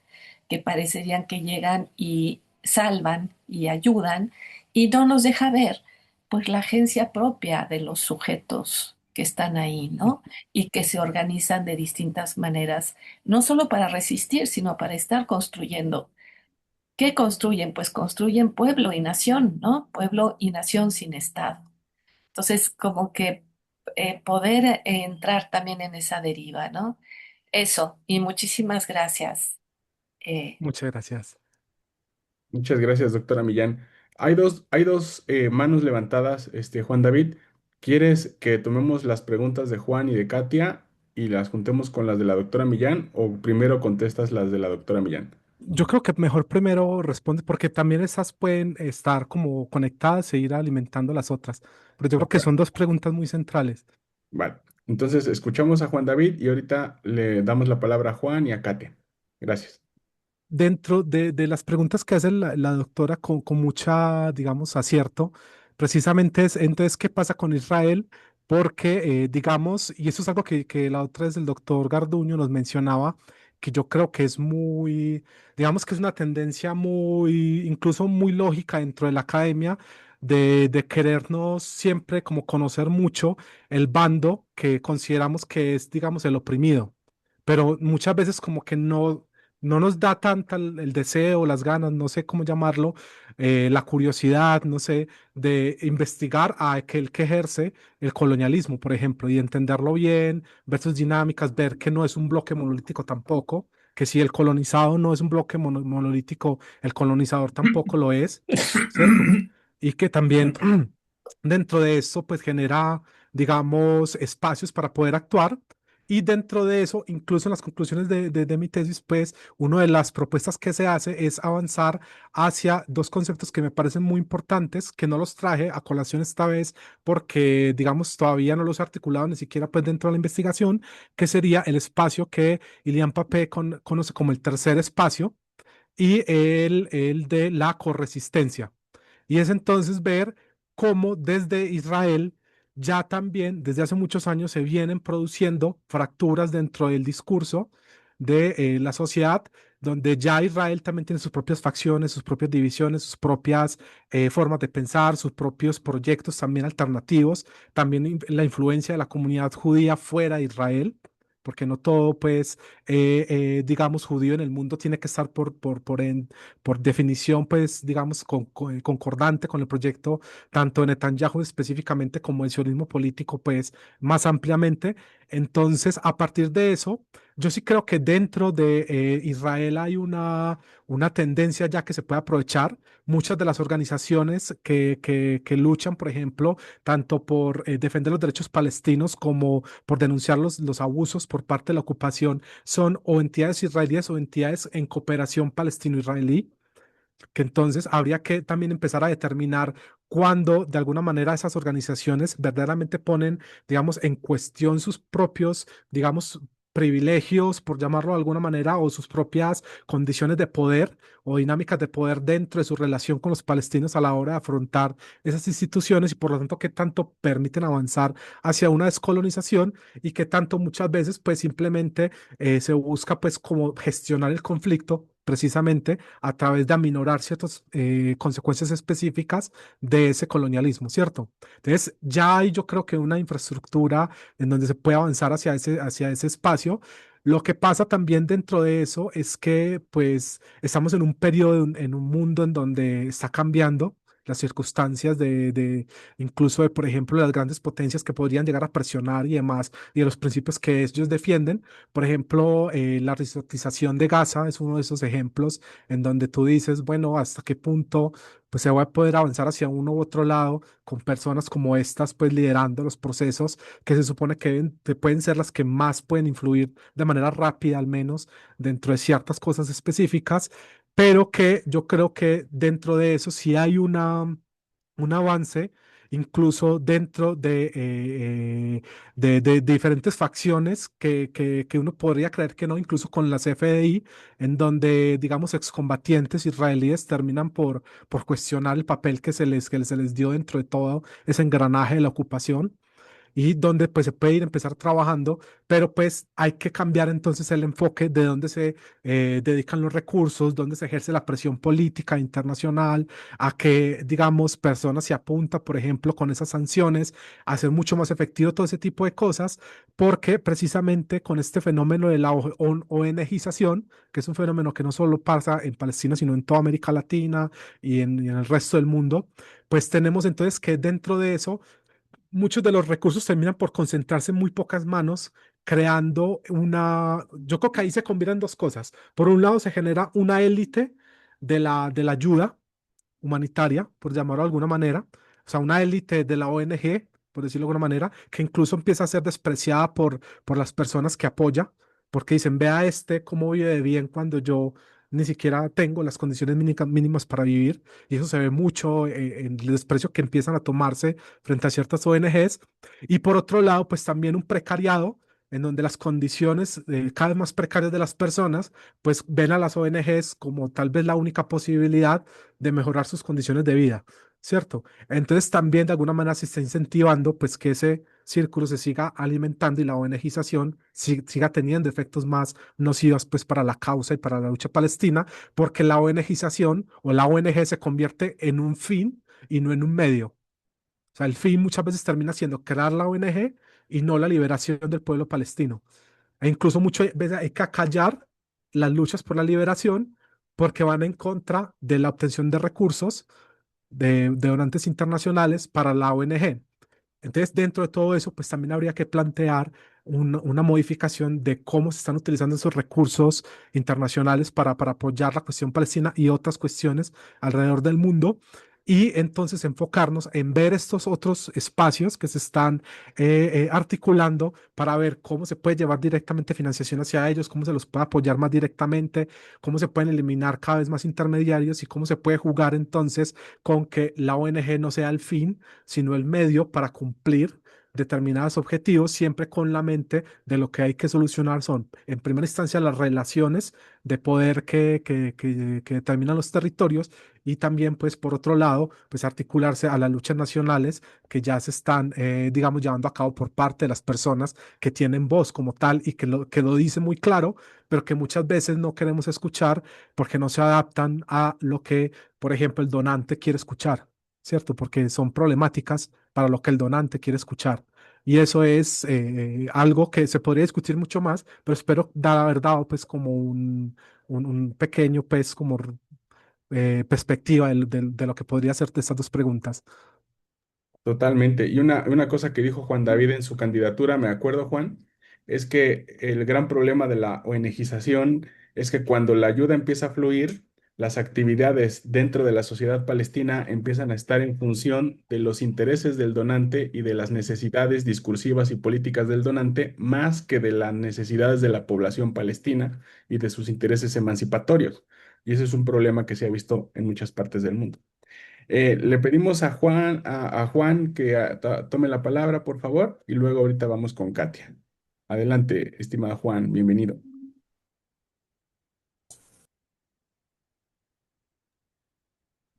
que parecerían que llegan y salvan y ayudan y no nos deja ver pues la agencia propia de los sujetos que están ahí, ¿no? Y que se organizan de distintas maneras, no solo para resistir, sino para estar construyendo. ¿Qué construyen? Pues construyen pueblo y nación, ¿no? Pueblo y nación sin Estado. Entonces, como que poder entrar también en esa deriva, ¿no? Eso, y muchísimas gracias. Eh, Muchas gracias. Muchas gracias, doctora Millán. Hay dos manos levantadas, Juan David. ¿Quieres que tomemos las preguntas de Juan y de Katia y las juntemos con las de la doctora Millán o primero contestas las de la doctora Millán? Yo creo que mejor primero responde porque también esas pueden estar como conectadas e ir alimentando las otras. Pero yo creo que Ok, son dos preguntas muy centrales. vale. Entonces, escuchamos a Juan David y ahorita le damos la palabra a Juan y a Katia. Gracias. Dentro de las preguntas que hace la doctora con mucha, digamos, acierto, precisamente es, entonces, ¿qué pasa con Israel? Porque, digamos, y eso es algo que la otra vez el doctor Garduño nos mencionaba, que yo creo que es muy, digamos que es una tendencia muy, incluso muy lógica dentro de la academia, de querernos siempre como conocer mucho el bando que consideramos que es, digamos, el oprimido. Pero muchas veces como que no nos da tanta el deseo, las ganas, no sé cómo llamarlo, la curiosidad, no sé, de investigar a aquel que ejerce el colonialismo, por ejemplo, y entenderlo bien, ver sus dinámicas, ver que no es un bloque monolítico tampoco, que si el colonizado no es un bloque monolítico, el colonizador tampoco lo es, ¿cierto? Y que también dentro de eso, pues genera, digamos, espacios para poder actuar. Y dentro de eso, incluso en las conclusiones de mi tesis, pues una de las propuestas que se hace es avanzar hacia dos conceptos que me parecen muy importantes, que no los traje a colación esta vez porque, digamos, todavía no los he articulado ni siquiera pues dentro de la investigación, que sería el espacio que Ilian Papé conoce como el tercer espacio y el de la corresistencia. Y es entonces ver cómo desde Israel ya también desde hace muchos años se vienen produciendo fracturas dentro del discurso de la sociedad, donde ya Israel también tiene sus propias facciones, sus propias divisiones, sus propias formas de pensar, sus propios proyectos también alternativos, también la influencia de la comunidad judía fuera de Israel. Porque no todo, pues, digamos, judío en el mundo tiene que estar por definición, pues, digamos, concordante con el proyecto tanto de Netanyahu específicamente como el sionismo político, pues, más ampliamente. Entonces, a partir de eso, yo sí creo que dentro de Israel hay una tendencia ya que se puede aprovechar. Muchas de las organizaciones que luchan, por ejemplo, tanto por defender los derechos palestinos como por denunciar los abusos por parte de la ocupación, son o entidades israelíes o entidades en cooperación palestino-israelí, que entonces habría que también empezar a determinar cuándo de alguna manera esas organizaciones verdaderamente ponen, digamos, en cuestión sus propios, digamos, privilegios, por llamarlo de alguna manera, o sus propias condiciones de poder o dinámicas de poder dentro de su relación con los palestinos a la hora de afrontar esas instituciones y por lo tanto qué tanto permiten avanzar hacia una descolonización y qué tanto muchas veces pues simplemente se busca pues como gestionar el conflicto precisamente a través de aminorar ciertas consecuencias específicas de ese colonialismo, ¿cierto? Entonces, ya hay yo creo que una infraestructura en donde se puede avanzar hacia ese espacio. Lo que pasa también dentro de eso es que pues estamos en un periodo, en un mundo en donde está cambiando las circunstancias incluso de, por ejemplo, las grandes potencias que podrían llegar a presionar y demás, y de los principios que ellos defienden. Por ejemplo, la reestructurización de Gaza es uno de esos ejemplos en donde tú dices, bueno, ¿hasta qué punto pues se va a poder avanzar hacia uno u otro lado con personas como estas, pues liderando los procesos que se supone que pueden ser las que más pueden influir de manera rápida, al menos dentro de ciertas cosas específicas, pero que yo creo que dentro de eso sí hay un avance incluso dentro de diferentes facciones que uno podría creer que no, incluso con las FDI, en donde, digamos, excombatientes israelíes terminan por cuestionar el papel que se les dio dentro de todo ese engranaje de la ocupación y donde pues se puede ir a empezar trabajando, pero pues hay que cambiar entonces el enfoque de dónde se dedican los recursos, dónde se ejerce la presión política internacional, a que, digamos, personas se apuntan, por ejemplo, con esas sanciones, a hacer mucho más efectivo todo ese tipo de cosas, porque precisamente con este fenómeno de la ONGización, que es un fenómeno que no solo pasa en Palestina, sino en toda América Latina y en el resto del mundo, pues tenemos entonces que dentro de eso muchos de los recursos terminan por concentrarse en muy pocas manos, creando yo creo que ahí se combinan dos cosas. Por un lado, se genera una élite de la ayuda humanitaria, por llamarlo de alguna manera, o sea, una élite de la ONG, por decirlo de alguna manera, que incluso empieza a ser despreciada por las personas que apoya, porque dicen, vea este cómo vive de bien cuando yo ni siquiera tengo las condiciones mínimas para vivir, y eso se ve mucho en el desprecio que empiezan a tomarse frente a ciertas ONGs, y por otro lado, pues también un precariado en donde las condiciones cada vez más precarias de las personas, pues ven a las ONGs como tal vez la única posibilidad de mejorar sus condiciones de vida, ¿cierto? Entonces también de alguna manera se está incentivando pues que ese círculo se siga alimentando y la ONGización siga teniendo efectos más nocivos pues para la causa y para la lucha palestina, porque la ONGización o la ONG se convierte en un fin y no en un medio. O sea, el fin muchas veces termina siendo crear la ONG y no la liberación del pueblo palestino. E incluso muchas veces hay que acallar las luchas por la liberación porque van en contra de la obtención de recursos de donantes internacionales para la ONG. Entonces, dentro de todo eso, pues también habría que plantear una modificación de cómo se están utilizando esos recursos internacionales para apoyar la cuestión palestina y otras cuestiones alrededor del mundo. Y entonces enfocarnos en ver estos otros espacios que se están articulando para ver cómo se puede llevar directamente financiación hacia ellos, cómo se los puede apoyar más directamente, cómo se pueden eliminar cada vez más intermediarios y cómo se puede jugar entonces con que la ONG no sea el fin, sino el medio para cumplir determinados objetivos, siempre con la mente de lo que hay que solucionar son, en primera instancia, las relaciones de poder que determinan los territorios y también, pues, por otro lado, pues, articularse a las luchas nacionales que ya se están, digamos, llevando a cabo por parte de las personas que tienen voz como tal y que lo dice muy claro, pero que muchas veces no queremos escuchar porque no se adaptan a lo que, por ejemplo, el donante quiere escuchar. ¿Cierto? Porque son problemáticas para lo que el donante quiere escuchar. Y eso es algo que se podría discutir mucho más, pero espero haber dado pues como un pequeño pues como perspectiva de lo que podría ser de estas dos preguntas. Totalmente. Y una cosa que dijo Juan David en su candidatura, me acuerdo, Juan, es que el gran problema de la ONGización es que cuando la ayuda empieza a fluir, las actividades dentro de la sociedad palestina empiezan a estar en función de los intereses del donante y de las necesidades discursivas y políticas del donante, más que de las necesidades de la población palestina y de sus intereses emancipatorios. Y ese es un problema que se ha visto en muchas partes del mundo. Le pedimos a Juan que tome la palabra, por favor, y luego ahorita vamos con Katia. Adelante, estimado Juan, bienvenido.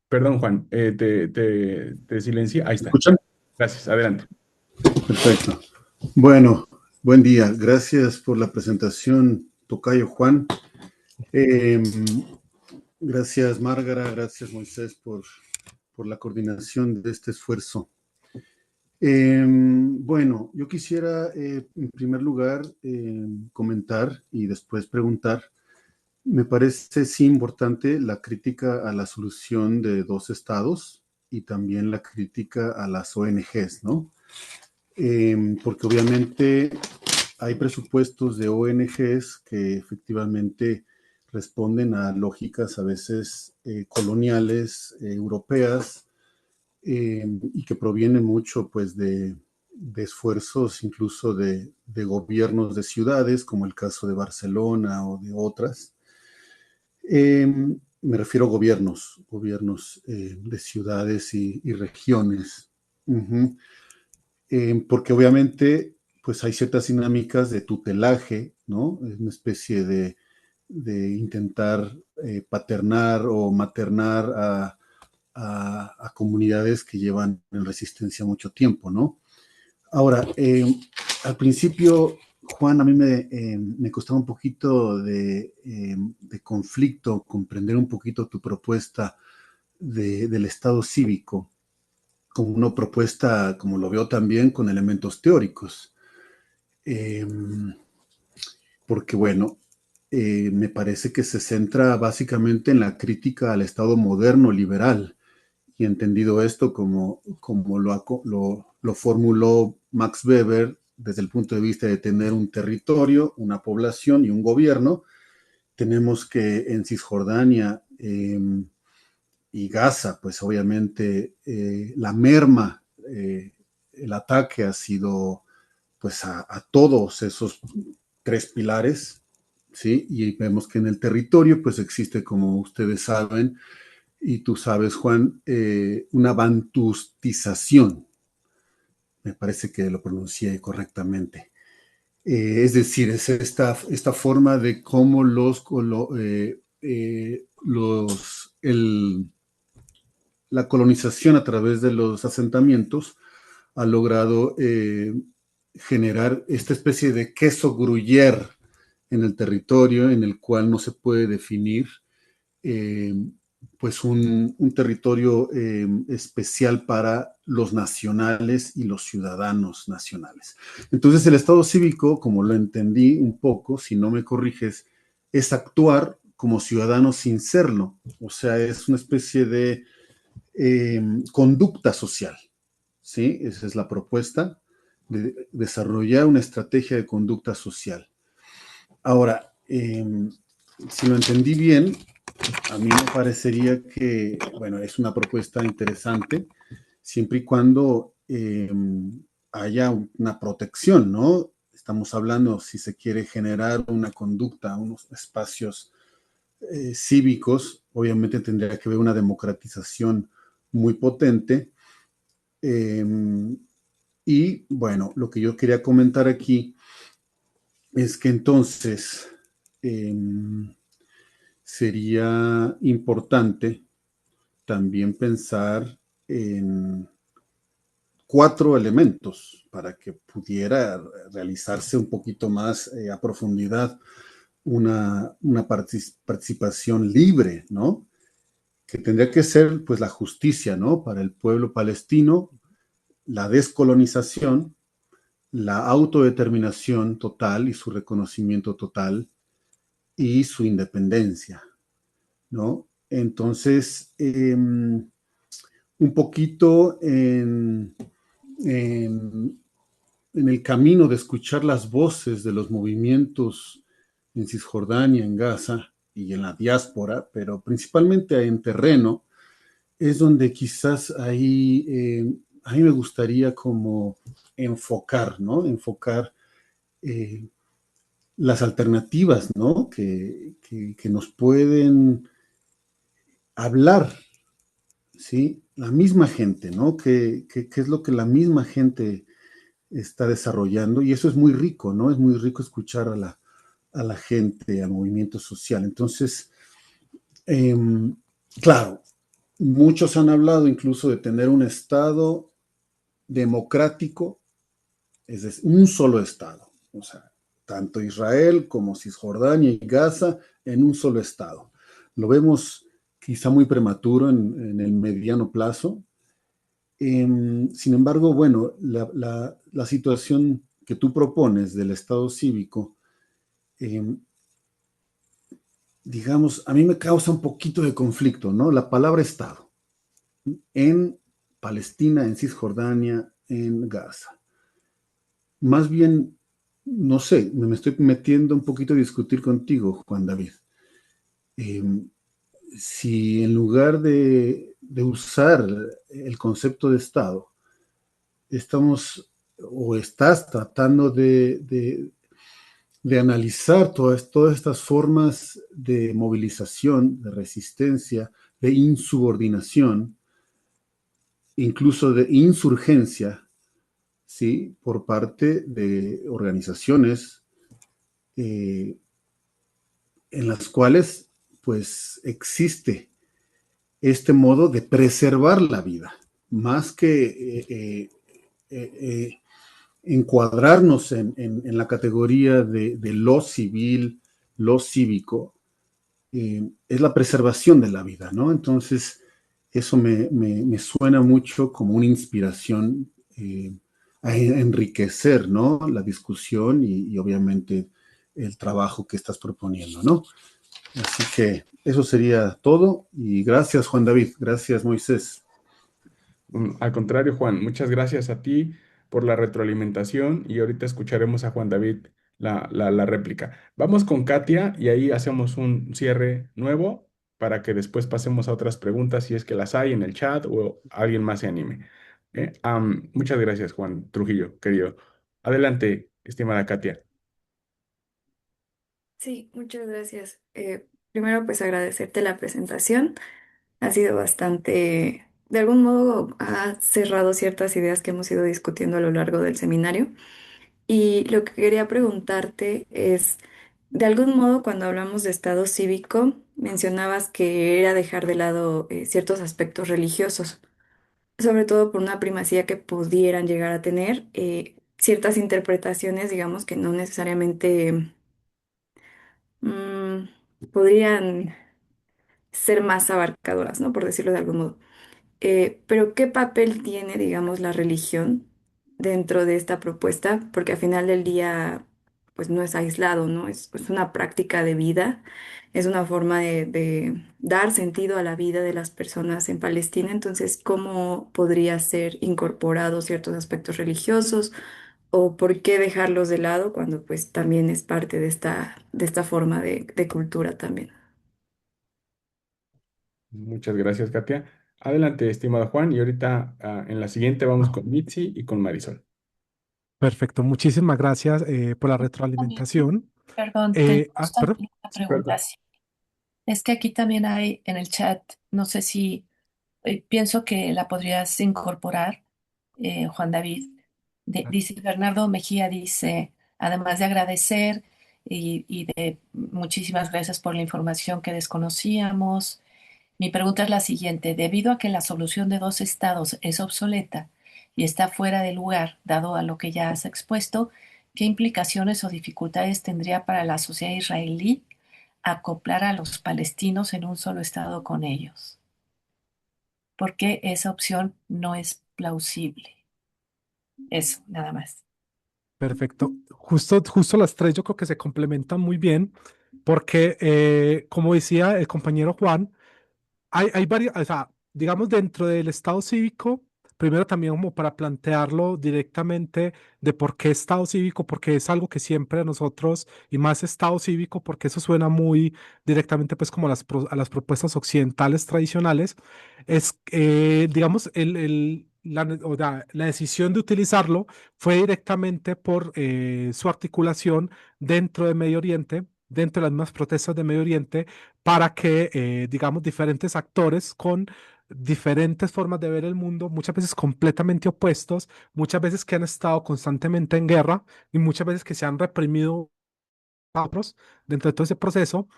Perdón, Juan, te silencié. Ahí ¿Me está. escuchan? Gracias, adelante. Perfecto. Bueno, buen día. Gracias por la presentación, Tocayo Juan. Eh, Gracias, Márgara. Gracias, Moisés, por la coordinación de este esfuerzo. Bueno, yo quisiera, en primer lugar, comentar y después preguntar. Me parece sí importante la crítica a la solución de dos estados y también la crítica a las ONGs, ¿no? Porque obviamente hay presupuestos de ONGs que efectivamente responden a lógicas a veces coloniales, europeas, y que provienen mucho pues de esfuerzos incluso de gobiernos de ciudades, como el caso de Barcelona o de otras. Me refiero a gobiernos de ciudades y regiones. Ujú. Porque obviamente pues hay ciertas dinámicas de tutelaje, ¿no? Es una especie de intentar paternar o maternar a comunidades que llevan en resistencia mucho tiempo, ¿no? Ahora, al principio, Juan, a mí me costaba un poquito de conflicto comprender un poquito tu propuesta del Estado cívico, como una propuesta, como lo veo también, con elementos teóricos. Eh, Porque, bueno, me parece que se centra básicamente en la crítica al Estado moderno liberal, y entendido esto como lo formuló Max Weber desde el punto de vista de tener un territorio, una población y un gobierno. Tenemos que en Cisjordania y Gaza, pues obviamente la merma, el ataque ha sido pues a todos esos tres pilares, ¿sí? Y vemos que en el territorio pues existe, como ustedes saben, y tú sabes, Juan, una bantustización, me parece que lo pronuncié correctamente. Es decir, es esta forma de cómo la colonización a través de los asentamientos ha logrado generar esta especie de queso gruyere en el territorio, en el cual no se puede definir eh, pues un territorio especial para los nacionales y los ciudadanos nacionales. Entonces el Estado cívico, como lo entendí un poco, si no me corriges, es actuar como ciudadano sin serlo, o sea, es una especie de conducta social, ¿sí? Esa es la propuesta, de desarrollar una estrategia de conducta social. Ahora, si lo entendí bien, a mí me parecería que, bueno, es una propuesta interesante, siempre y cuando haya una protección, ¿no? Estamos hablando si se quiere generar una conducta, unos espacios cívicos, obviamente tendría que haber una democratización muy potente. Eh, y bueno, lo que yo quería comentar aquí es que entonces eh, sería importante también pensar en 4 elementos para que pudiera realizarse un poquito más a profundidad una participación libre, ¿no? Que tendría que ser pues la justicia, ¿no? Para el pueblo palestino, la descolonización, la autodeterminación total y su reconocimiento total y su independencia, ¿no? Entonces, un poquito en el camino de escuchar las voces de los movimientos en Cisjordania, en Gaza y en la diáspora, pero principalmente en terreno, es donde quizás ahí a mí me gustaría como enfocar, ¿no? Enfocar eh, las alternativas, ¿no? Que nos pueden hablar, ¿sí? La misma gente, ¿no? ¿Qué es lo que la misma gente está desarrollando? Y eso es muy rico, ¿no? Es muy rico escuchar a la gente, al movimiento social. Entonces, eh, claro, muchos han hablado incluso de tener un Estado democrático, es decir, un solo Estado, o sea, tanto Israel como Cisjordania y Gaza en un solo Estado. Lo vemos quizá muy prematuro en el mediano plazo. Sin embargo, bueno, la situación que tú propones del Estado cívico, eh, digamos, a mí me causa un poquito de conflicto, ¿no? La palabra Estado en Palestina, en Cisjordania, en Gaza. Más bien, no sé, me estoy metiendo un poquito a discutir contigo, Juan David. Eh, si en lugar de usar el concepto de Estado, estamos o estás tratando de analizar todas estas formas de movilización, de resistencia, de insubordinación, incluso de insurgencia, ¿sí? Por parte de organizaciones eh, en las cuales pues existe este modo de preservar la vida, más que encuadrarnos en la categoría de lo civil, lo cívico, es la preservación de la vida, ¿no? Entonces, eso me suena mucho como una inspiración a enriquecer, ¿no? La discusión y obviamente el trabajo que estás proponiendo, ¿no? Así que eso sería todo y gracias Juan David, gracias Moisés. Al contrario, Juan, muchas gracias a ti por la retroalimentación y ahorita escucharemos a Juan David la réplica. Vamos con Katia y ahí hacemos un cierre nuevo para que después pasemos a otras preguntas si es que las hay en el chat o alguien más se anime. Muchas gracias, Juan Trujillo, querido. Adelante, estimada Katia. Sí, muchas gracias. Primero, pues agradecerte la presentación. Ha sido bastante, de algún modo, ha cerrado ciertas ideas que hemos ido discutiendo a lo largo del seminario. Y lo que quería preguntarte es, de algún modo, cuando hablamos de estado cívico, mencionabas que era dejar de lado ciertos aspectos religiosos, sobre todo por una primacía que pudieran llegar a tener ciertas interpretaciones, digamos, que no necesariamente mm, podrían ser más abarcadoras, ¿no? Por decirlo de algún modo. Pero ¿qué papel tiene, digamos, la religión dentro de esta propuesta? Porque al final del día, pues no es aislado, ¿no? Es una práctica de vida, es una forma de dar sentido a la vida de las personas en Palestina. Entonces, ¿cómo podría ser incorporados ciertos aspectos religiosos? ¿O por qué dejarlos de lado cuando pues también es parte de esta forma de cultura también? Muchas gracias, Katia. Adelante, estimado Juan, y ahorita en la siguiente vamos Ah, con Mitzi y con Marisol. perfecto, muchísimas gracias por la También, retroalimentación. perdón, tenemos Perdón. también una Sí, pregunta. perdón. Sí. Es que aquí también hay en el chat, no sé si pienso que la podrías incorporar, Juan David. Dice Bernardo Mejía, dice, además de agradecer y de muchísimas gracias por la información que desconocíamos. Mi pregunta es la siguiente: debido a que la solución de dos estados es obsoleta y está fuera de lugar, dado a lo que ya has expuesto, ¿qué implicaciones o dificultades tendría para la sociedad israelí acoplar a los palestinos en un solo estado con ellos? ¿Por qué esa opción no es plausible? Eso, nada más. Perfecto. Justo las tres yo creo que se complementan muy bien porque, como decía el compañero Juan, hay varias, o sea, digamos dentro del Estado cívico, primero también como para plantearlo directamente de por qué Estado cívico, porque es algo que siempre a nosotros, y más Estado cívico, porque eso suena muy directamente pues como a a las propuestas occidentales tradicionales, es, digamos, o sea, la decisión de utilizarlo fue directamente por su articulación dentro de Medio Oriente, dentro de las mismas protestas de Medio Oriente para que, digamos, diferentes actores con diferentes formas de ver el mundo, muchas veces completamente opuestos, muchas veces que han estado constantemente en guerra y muchas veces que se han reprimido a otros dentro de todo ese proceso,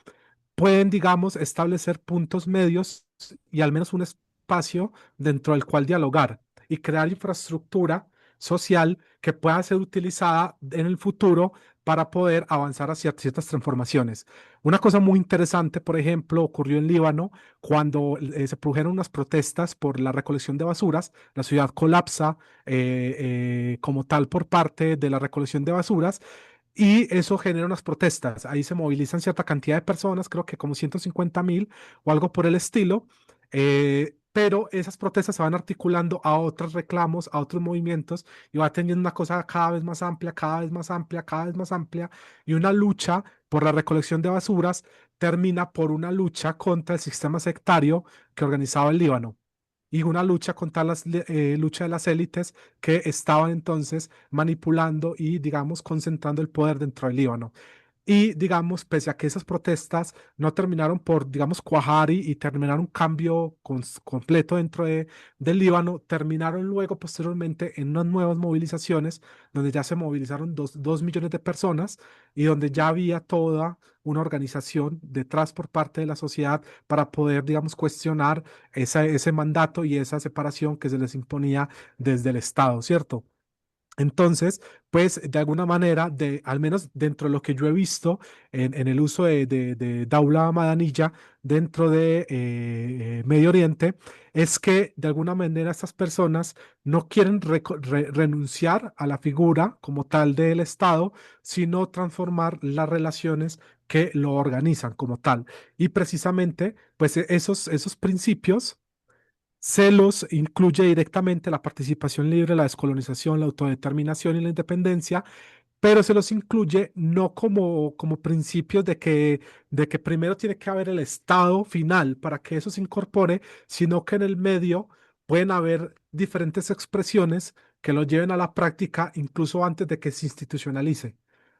pueden, digamos, establecer puntos medios y al menos un espacio dentro del cual dialogar y crear infraestructura social que pueda ser utilizada en el futuro para poder avanzar hacia ciertas transformaciones. Una cosa muy interesante, por ejemplo, ocurrió en Líbano cuando se produjeron unas protestas por la recolección de basuras. La ciudad colapsa como tal por parte de la recolección de basuras y eso genera unas protestas. Ahí se movilizan cierta cantidad de personas, creo que como 150.000 o algo por el estilo. Pero esas protestas se van articulando a otros reclamos, a otros movimientos y va teniendo una cosa cada vez más amplia, cada vez más amplia, cada vez más amplia. Y una lucha por la recolección de basuras termina por una lucha contra el sistema sectario que organizaba el Líbano y una lucha contra la lucha de las élites que estaban entonces manipulando y, digamos, concentrando el poder dentro del Líbano. Y, digamos, pese a que esas protestas no terminaron por, digamos, cuajar y terminar un cambio completo dentro del Líbano, terminaron luego, posteriormente, en unas nuevas movilizaciones, donde ya se movilizaron 2 millones de personas y donde ya había toda una organización detrás por parte de la sociedad para poder, digamos, cuestionar ese mandato y esa separación que se les imponía desde el Estado, ¿cierto? Entonces, pues de alguna manera, al menos dentro de lo que yo he visto en el uso de Daula Madanilla dentro de Medio Oriente, es que de alguna manera estas personas no quieren renunciar a la figura como tal del Estado, sino transformar las relaciones que lo organizan como tal. Y precisamente, pues esos principios se los incluye directamente la participación libre, la descolonización, la autodeterminación y la independencia, pero se los incluye no como principios de que primero tiene que haber el estado final para que eso se incorpore, sino que en el medio pueden haber diferentes expresiones que lo lleven a la práctica incluso antes de que se institucionalice.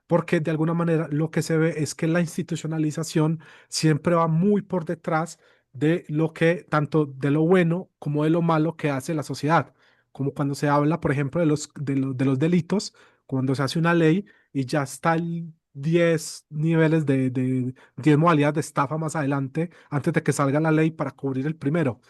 Porque de alguna manera lo que se ve es que la institucionalización siempre va muy por detrás de lo que, tanto de lo bueno como de lo malo que hace la sociedad. Como cuando se habla, por ejemplo, de los delitos, cuando se hace una ley y ya está el 10 niveles de 10 modalidades de estafa más adelante, antes de que salga la ley para cubrir el primero.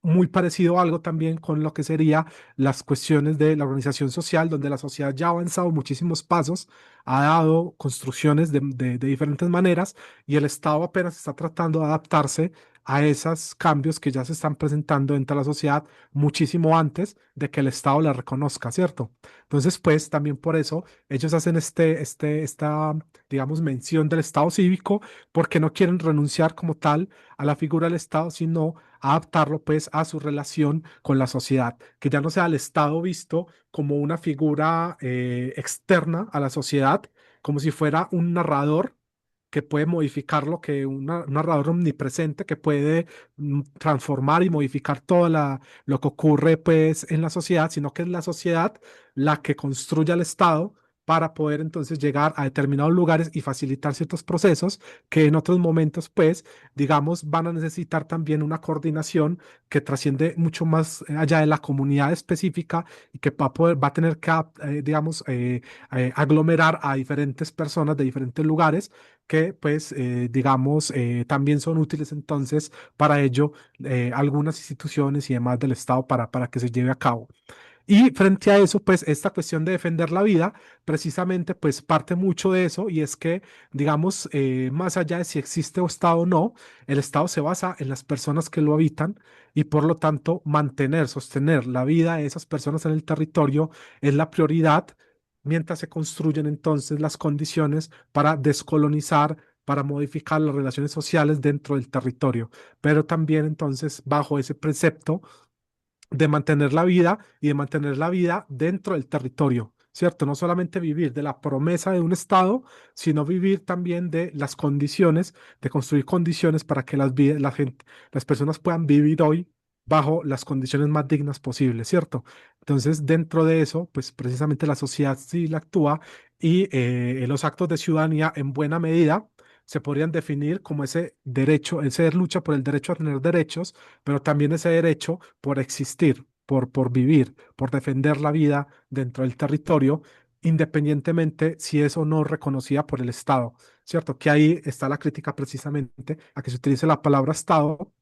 Muy parecido a algo también con lo que sería las cuestiones de la organización social, donde la sociedad ya ha avanzado muchísimos pasos, ha dado construcciones de diferentes maneras y el Estado apenas está tratando de adaptarse a esos cambios que ya se están presentando dentro de la sociedad muchísimo antes de que el Estado la reconozca, ¿cierto? Entonces, pues también por eso ellos hacen esta, digamos, mención del Estado cívico, porque no quieren renunciar como tal a la figura del Estado, sino adaptarlo pues a su relación con la sociedad, que ya no sea el Estado visto como una figura externa a la sociedad, como si fuera un narrador que puede modificarlo, que un narrador omnipresente que puede transformar y modificar todo lo que ocurre pues en la sociedad, sino que es la sociedad la que construye al Estado para poder entonces llegar a determinados lugares y facilitar ciertos procesos que en otros momentos pues digamos, van a necesitar también una coordinación que trasciende mucho más allá de la comunidad específica y que va a tener que, digamos, aglomerar a diferentes personas de diferentes lugares que, pues, digamos, también son útiles entonces para ello algunas instituciones y demás del Estado para que se lleve a cabo. Y frente a eso, pues esta cuestión de defender la vida, precisamente, pues parte mucho de eso y es que, digamos, más allá de si existe o Estado o no, el Estado se basa en las personas que lo habitan y por lo tanto mantener, sostener la vida de esas personas en el territorio es la prioridad mientras se construyen entonces las condiciones para descolonizar, para modificar las relaciones sociales dentro del territorio, pero también entonces bajo ese precepto de mantener la vida y de mantener la vida dentro del territorio, ¿cierto? No solamente vivir de la promesa de un Estado, sino vivir también de las condiciones, de construir condiciones para que las personas puedan vivir hoy bajo las condiciones más dignas posibles, ¿cierto? Entonces, dentro de eso, pues precisamente la sociedad civil actúa y los actos de ciudadanía en buena medida se podrían definir como ese derecho, esa lucha por el derecho a tener derechos, pero también ese derecho por existir, por vivir, por defender la vida dentro del territorio, independientemente si es o no reconocida por el Estado, ¿cierto? Que ahí está la crítica precisamente a que se utilice la palabra Estado,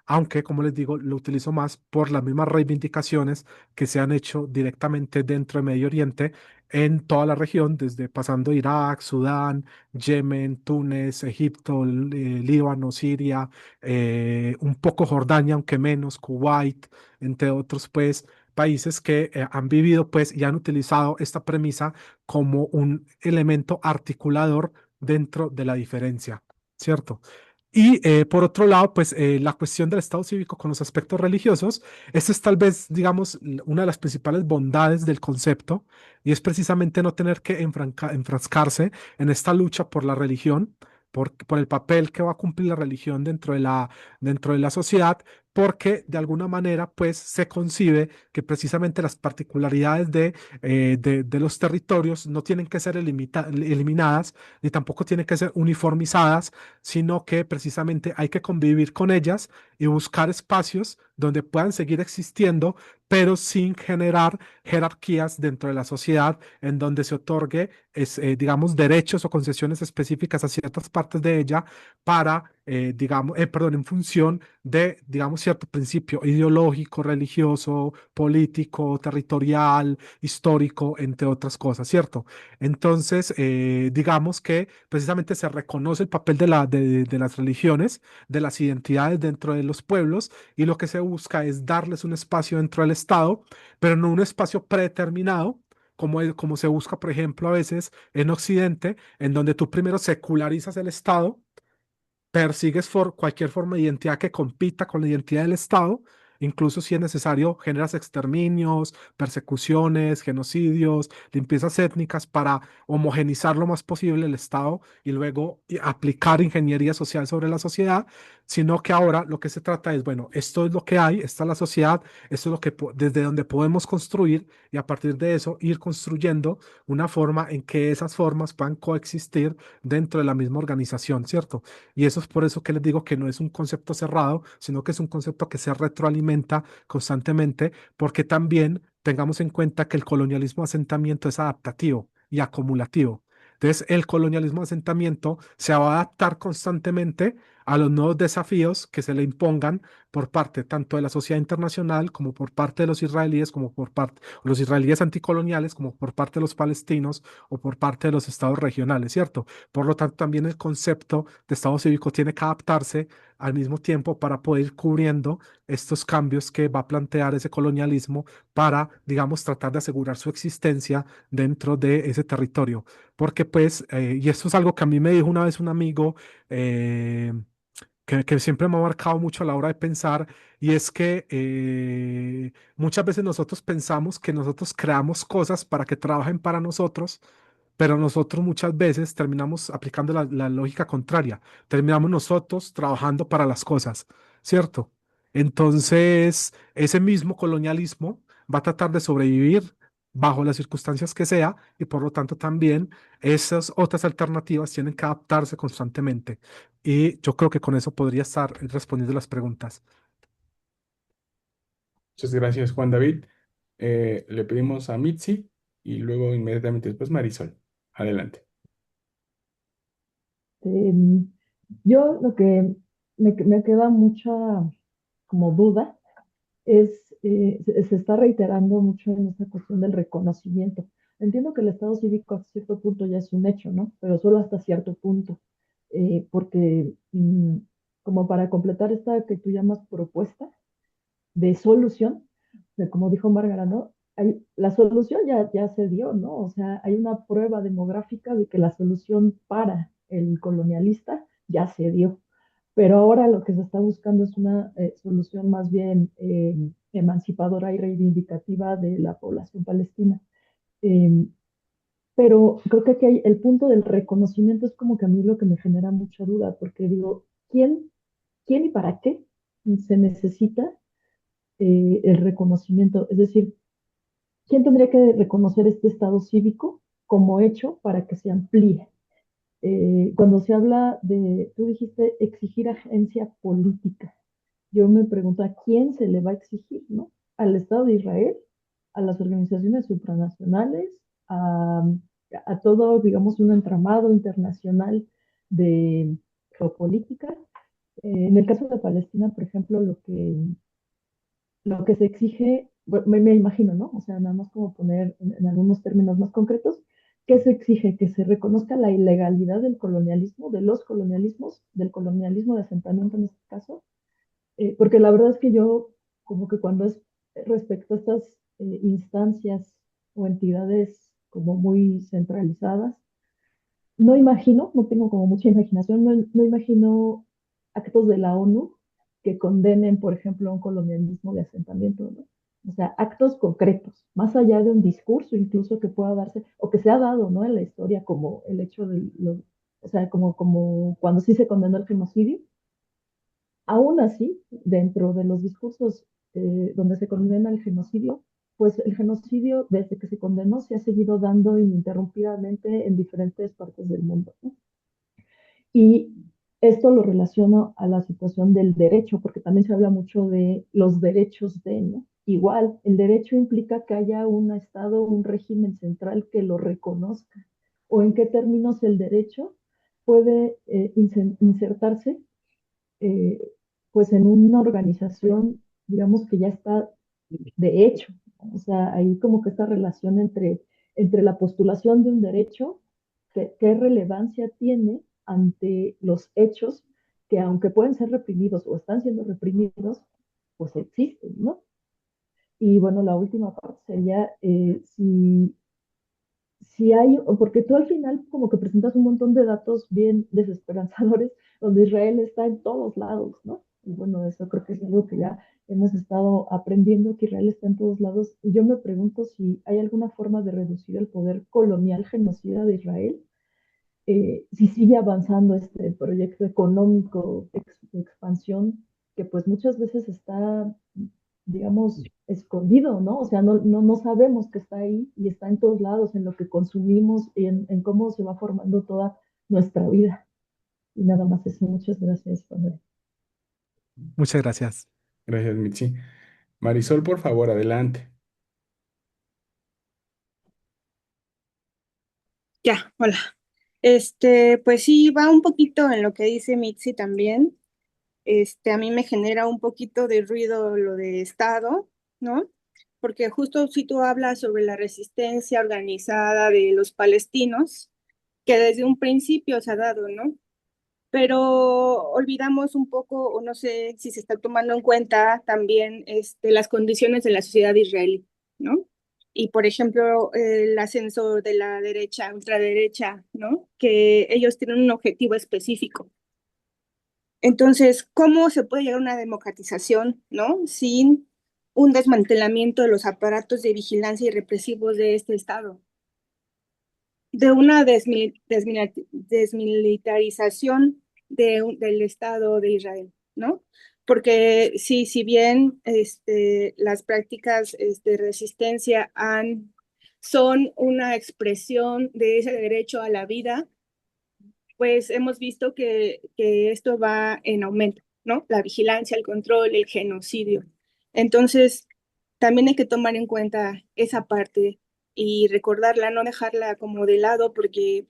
aunque, como les digo, lo utilizo más por las mismas reivindicaciones que se han hecho directamente dentro de Medio Oriente en toda la región, desde pasando Irak, Sudán, Yemen, Túnez, Egipto, Líbano, Siria, un poco Jordania, aunque menos, Kuwait, entre otros, pues, países que han vivido, pues, y han utilizado esta premisa como un elemento articulador dentro de la diferencia, ¿cierto? Y por otro lado, pues la cuestión del Estado cívico con los aspectos religiosos, esta es tal vez, digamos, una de las principales bondades del concepto, y es precisamente no tener que enfrascarse en esta lucha por la religión, por el papel que va a cumplir la religión dentro de la sociedad, porque de alguna manera pues se concibe que precisamente las particularidades de los territorios no tienen que ser eliminadas ni tampoco tienen que ser uniformizadas, sino que precisamente hay que convivir con ellas y buscar espacios donde puedan seguir existiendo, pero sin generar jerarquías dentro de la sociedad en donde se otorgue, digamos, derechos o concesiones específicas a ciertas partes de ella para, digamos, perdón, en función de, digamos, cierto principio ideológico, religioso, político, territorial, histórico, entre otras cosas, ¿cierto? Entonces, digamos que precisamente se reconoce el papel de las religiones, de las identidades dentro de los pueblos, y lo que se busca es darles un espacio dentro del Estado, pero no un espacio predeterminado. Como se busca, por ejemplo, a veces en Occidente, en donde tú primero secularizas el Estado, persigues cualquier forma de identidad que compita con la identidad del Estado, incluso si es necesario, generas exterminios, persecuciones, genocidios, limpiezas étnicas para homogenizar lo más posible el Estado y luego aplicar ingeniería social sobre la sociedad, sino que ahora lo que se trata es, bueno, esto es lo que hay, esta es la sociedad, esto es lo que desde donde podemos construir y a partir de eso ir construyendo una forma en que esas formas puedan coexistir dentro de la misma organización, ¿cierto? Y eso es por eso que les digo que no es un concepto cerrado, sino que es un concepto que se retroalimenta constantemente, porque también tengamos en cuenta que el colonialismo de asentamiento es adaptativo y acumulativo. Entonces, el colonialismo de asentamiento se va a adaptar constantemente a los nuevos desafíos que se le impongan por parte tanto de la sociedad internacional como por parte de los israelíes, como por parte los israelíes anticoloniales, como por parte de los palestinos o por parte de los estados regionales, ¿cierto? Por lo tanto, también el concepto de Estado cívico tiene que adaptarse al mismo tiempo para poder ir cubriendo estos cambios que va a plantear ese colonialismo para, digamos, tratar de asegurar su existencia dentro de ese territorio. Porque pues, y esto es algo que a mí me dijo una vez un amigo, eh, que siempre me ha marcado mucho a la hora de pensar, y es que muchas veces nosotros pensamos que nosotros creamos cosas para que trabajen para nosotros, pero nosotros muchas veces terminamos aplicando la lógica contraria, terminamos nosotros trabajando para las cosas, ¿cierto? Entonces, ese mismo colonialismo va a tratar de sobrevivir bajo las circunstancias que sea, y por lo tanto también esas otras alternativas tienen que adaptarse constantemente. Y yo creo que con eso podría estar respondiendo las preguntas. Muchas gracias, Juan David. Le pedimos a Mitzi y luego inmediatamente después Marisol. Adelante. Este, yo lo que me queda mucha como duda es, se está reiterando mucho en esta cuestión del reconocimiento. Entiendo que el Estado cívico a cierto punto ya es un hecho, ¿no? Pero solo hasta cierto punto, porque como para completar esta que tú llamas propuesta de solución, de como dijo Márgara, ¿no? La solución ya se dio, ¿no? O sea, hay una prueba demográfica de que la solución para el colonialista ya se dio. Pero ahora lo que se está buscando es una solución más bien emancipadora y reivindicativa de la población palestina. Eh, pero creo que aquí el punto del reconocimiento es como que a mí lo que me genera mucha duda, porque digo, ¿quién y para qué se necesita el reconocimiento? Es decir, ¿quién tendría que reconocer este estado cívico como hecho para que se amplíe? Cuando se habla de, tú dijiste, exigir agencia política, yo me pregunto a quién se le va a exigir, ¿no? ¿Al Estado de Israel? ¿A las organizaciones supranacionales? ¿A, a todo, digamos, un entramado internacional de geopolítica? En el caso de Palestina, por ejemplo, lo que se exige, bueno, me imagino, ¿no? O sea, nada más como poner en algunos términos más concretos, ¿qué se exige? Que se reconozca la ilegalidad del colonialismo, de los colonialismos, del colonialismo de asentamiento en este caso, porque la verdad es que yo, como que cuando es respecto a estas instancias o entidades como muy centralizadas, no imagino, no tengo como mucha imaginación, no imagino actos de la ONU que condenen, por ejemplo, un colonialismo de asentamiento, ¿no? O sea, actos concretos, más allá de un discurso incluso que pueda darse, o que se ha dado, ¿no? En la historia, como el hecho de O sea, como cuando sí se condenó el genocidio. Aún así, dentro de los discursos donde se condena el genocidio, pues el genocidio desde que se condenó se ha seguido dando ininterrumpidamente en diferentes partes del mundo, ¿no? Y esto lo relaciono a la situación del derecho, porque también se habla mucho de los derechos de, ¿no? Igual, el derecho implica que haya un Estado, un régimen central que lo reconozca. ¿O en qué términos el derecho puede insertarse eh, pues en una organización, digamos que ya está de hecho? O sea, hay como que esta relación entre la postulación de un derecho, qué relevancia tiene ante los hechos que aunque pueden ser reprimidos o están siendo reprimidos, pues existen, ¿no? Y bueno, la última parte sería si hay, porque tú al final como que presentas un montón de datos bien desesperanzadores, donde Israel está en todos lados, ¿no? Y bueno, eso creo que es algo que ya hemos estado aprendiendo, que Israel está en todos lados. Y yo me pregunto si hay alguna forma de reducir el poder colonial genocida de Israel, si sigue avanzando este proyecto económico de expansión, que pues muchas veces está, digamos, escondido, ¿no? O sea, no sabemos que está ahí y está en todos lados, en lo que consumimos y en cómo se va formando toda nuestra vida. Y nada más eso. Muchas gracias, Padre. Muchas gracias. Gracias, Mitzi. Marisol, por favor, adelante. Ya, hola. Pues sí, va un poquito en lo que dice Mitzi también. A mí me genera un poquito de ruido lo de Estado, ¿no? Porque justo si tú hablas sobre la resistencia organizada de los palestinos, que desde un principio se ha dado, ¿no? Pero olvidamos un poco, o no sé si se está tomando en cuenta también las condiciones de la sociedad israelí, ¿no? Y por ejemplo, el ascenso de la derecha, ultraderecha, ¿no? Que ellos tienen un objetivo específico. Entonces, ¿cómo se puede llegar a una democratización, ¿no? Sin un desmantelamiento de los aparatos de vigilancia y represivos de este Estado, de una desmilitarización del Estado de Israel, ¿no? Porque sí, si bien las prácticas de resistencia son una expresión de ese derecho a la vida, pues hemos visto que esto va en aumento, ¿no? La vigilancia, el control, el genocidio. Entonces, también hay que tomar en cuenta esa parte y recordarla, no dejarla como de lado porque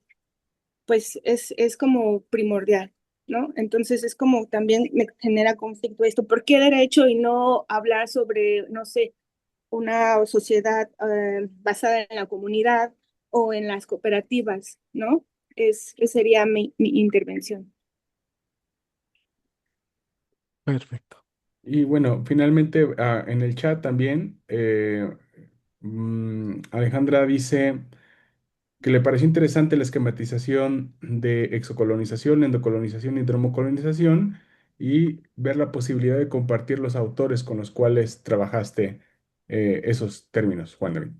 pues es como primordial, ¿no? Entonces es como también me genera conflicto esto. ¿Por qué derecho y no hablar sobre, no sé, una sociedad basada en la comunidad o en las cooperativas, ¿no? Esa sería mi intervención. Perfecto. Y bueno, finalmente en el chat también, Alejandra dice que le pareció interesante la esquematización de exocolonización, endocolonización y dromocolonización y ver la posibilidad de compartir los autores con los cuales trabajaste esos términos, Juan David.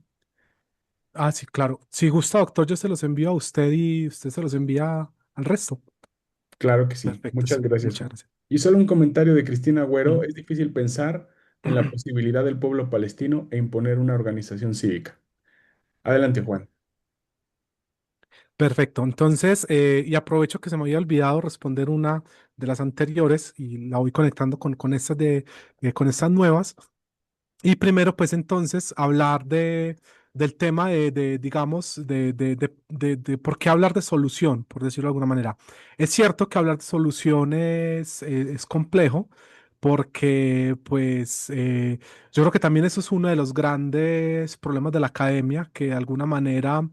Ah, sí, claro. Si gusta, doctor, yo se los envío a usted y usted se los envía al resto. Claro que sí. Perfecto, Muchas sí. gracias, Muchas Juan. gracias. Y solo un comentario de Cristina Agüero. Mm. Es difícil pensar en la posibilidad del pueblo palestino e imponer una organización cívica. Adelante, Juan. Perfecto. Entonces, y aprovecho que se me había olvidado responder una de las anteriores y la voy conectando con estas con estas nuevas. Y primero, pues entonces, hablar del tema digamos, de por qué hablar de solución, por decirlo de alguna manera. Es cierto que hablar de solución es complejo, porque pues yo creo que también eso es uno de los grandes problemas de la academia, que de alguna manera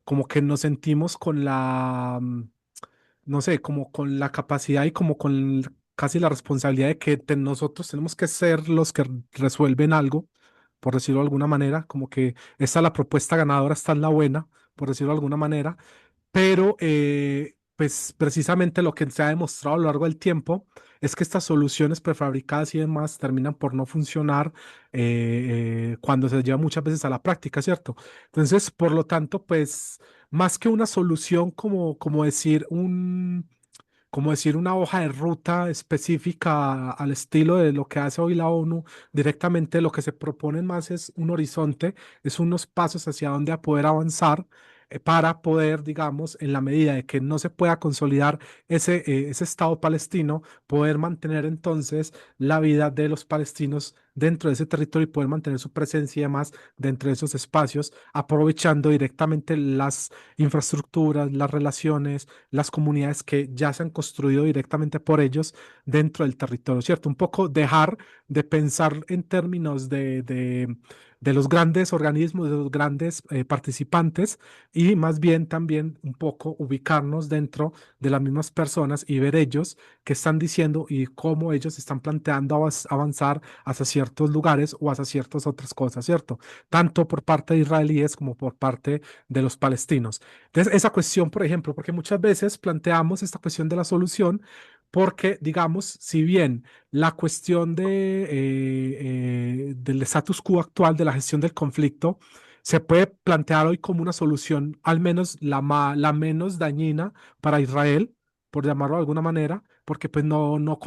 como que nos sentimos con no sé, como con la capacidad y como con casi la responsabilidad de que nosotros tenemos que ser los que resuelven algo, por decirlo de alguna manera, como que esta es la propuesta ganadora, esta es la buena, por decirlo de alguna manera, pero pues precisamente lo que se ha demostrado a lo largo del tiempo es que estas soluciones prefabricadas y demás terminan por no funcionar cuando se lleva muchas veces a la práctica, ¿cierto? Entonces, por lo tanto, pues más que una solución como decir como decir una hoja de ruta específica al estilo de lo que hace hoy la ONU, directamente lo que se propone más es un horizonte, es unos pasos hacia donde a poder avanzar para poder, digamos, en la medida de que no se pueda consolidar ese Estado palestino, poder mantener entonces la vida de los palestinos dentro de ese territorio y poder mantener su presencia y demás dentro de esos espacios, aprovechando directamente las infraestructuras, las relaciones, las comunidades que ya se han construido directamente por ellos dentro del territorio, ¿cierto? Un poco dejar de pensar en términos de los grandes organismos, de los grandes participantes y más bien también un poco ubicarnos dentro de las mismas personas y ver ellos qué están diciendo y cómo ellos están planteando avanzar hacia ciertos lugares o hacia ciertas otras cosas, ¿cierto? Tanto por parte de israelíes como por parte de los palestinos. Entonces, esa cuestión, por ejemplo, porque muchas veces planteamos esta cuestión de la solución, porque, digamos, si bien la cuestión del status quo actual de la gestión del conflicto se puede plantear hoy como una solución, al menos la menos dañina para Israel, por llamarlo de alguna manera, porque pues no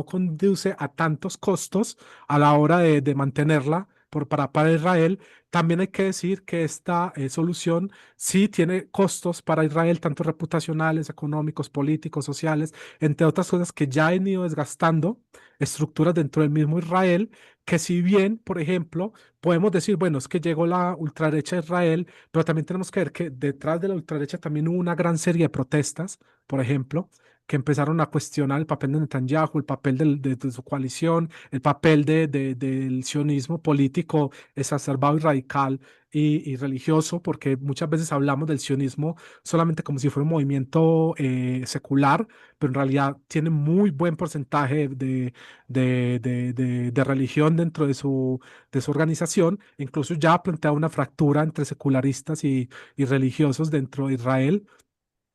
conduce a tantos costos a la hora de mantenerla para Israel. También hay que decir que esta solución sí tiene costos para Israel, tanto reputacionales, económicos, políticos, sociales, entre otras cosas que ya han ido desgastando estructuras dentro del mismo Israel, que si bien, por ejemplo, podemos decir, bueno, es que llegó la ultraderecha a Israel, pero también tenemos que ver que detrás de la ultraderecha también hubo una gran serie de protestas, por ejemplo, que empezaron a cuestionar el papel de Netanyahu, el papel de su coalición, el papel del sionismo político exacerbado y radical y religioso, porque muchas veces hablamos del sionismo solamente como si fuera un movimiento secular, pero en realidad tiene muy buen porcentaje de religión dentro de su organización. Incluso ya ha planteado una fractura entre secularistas y religiosos dentro de Israel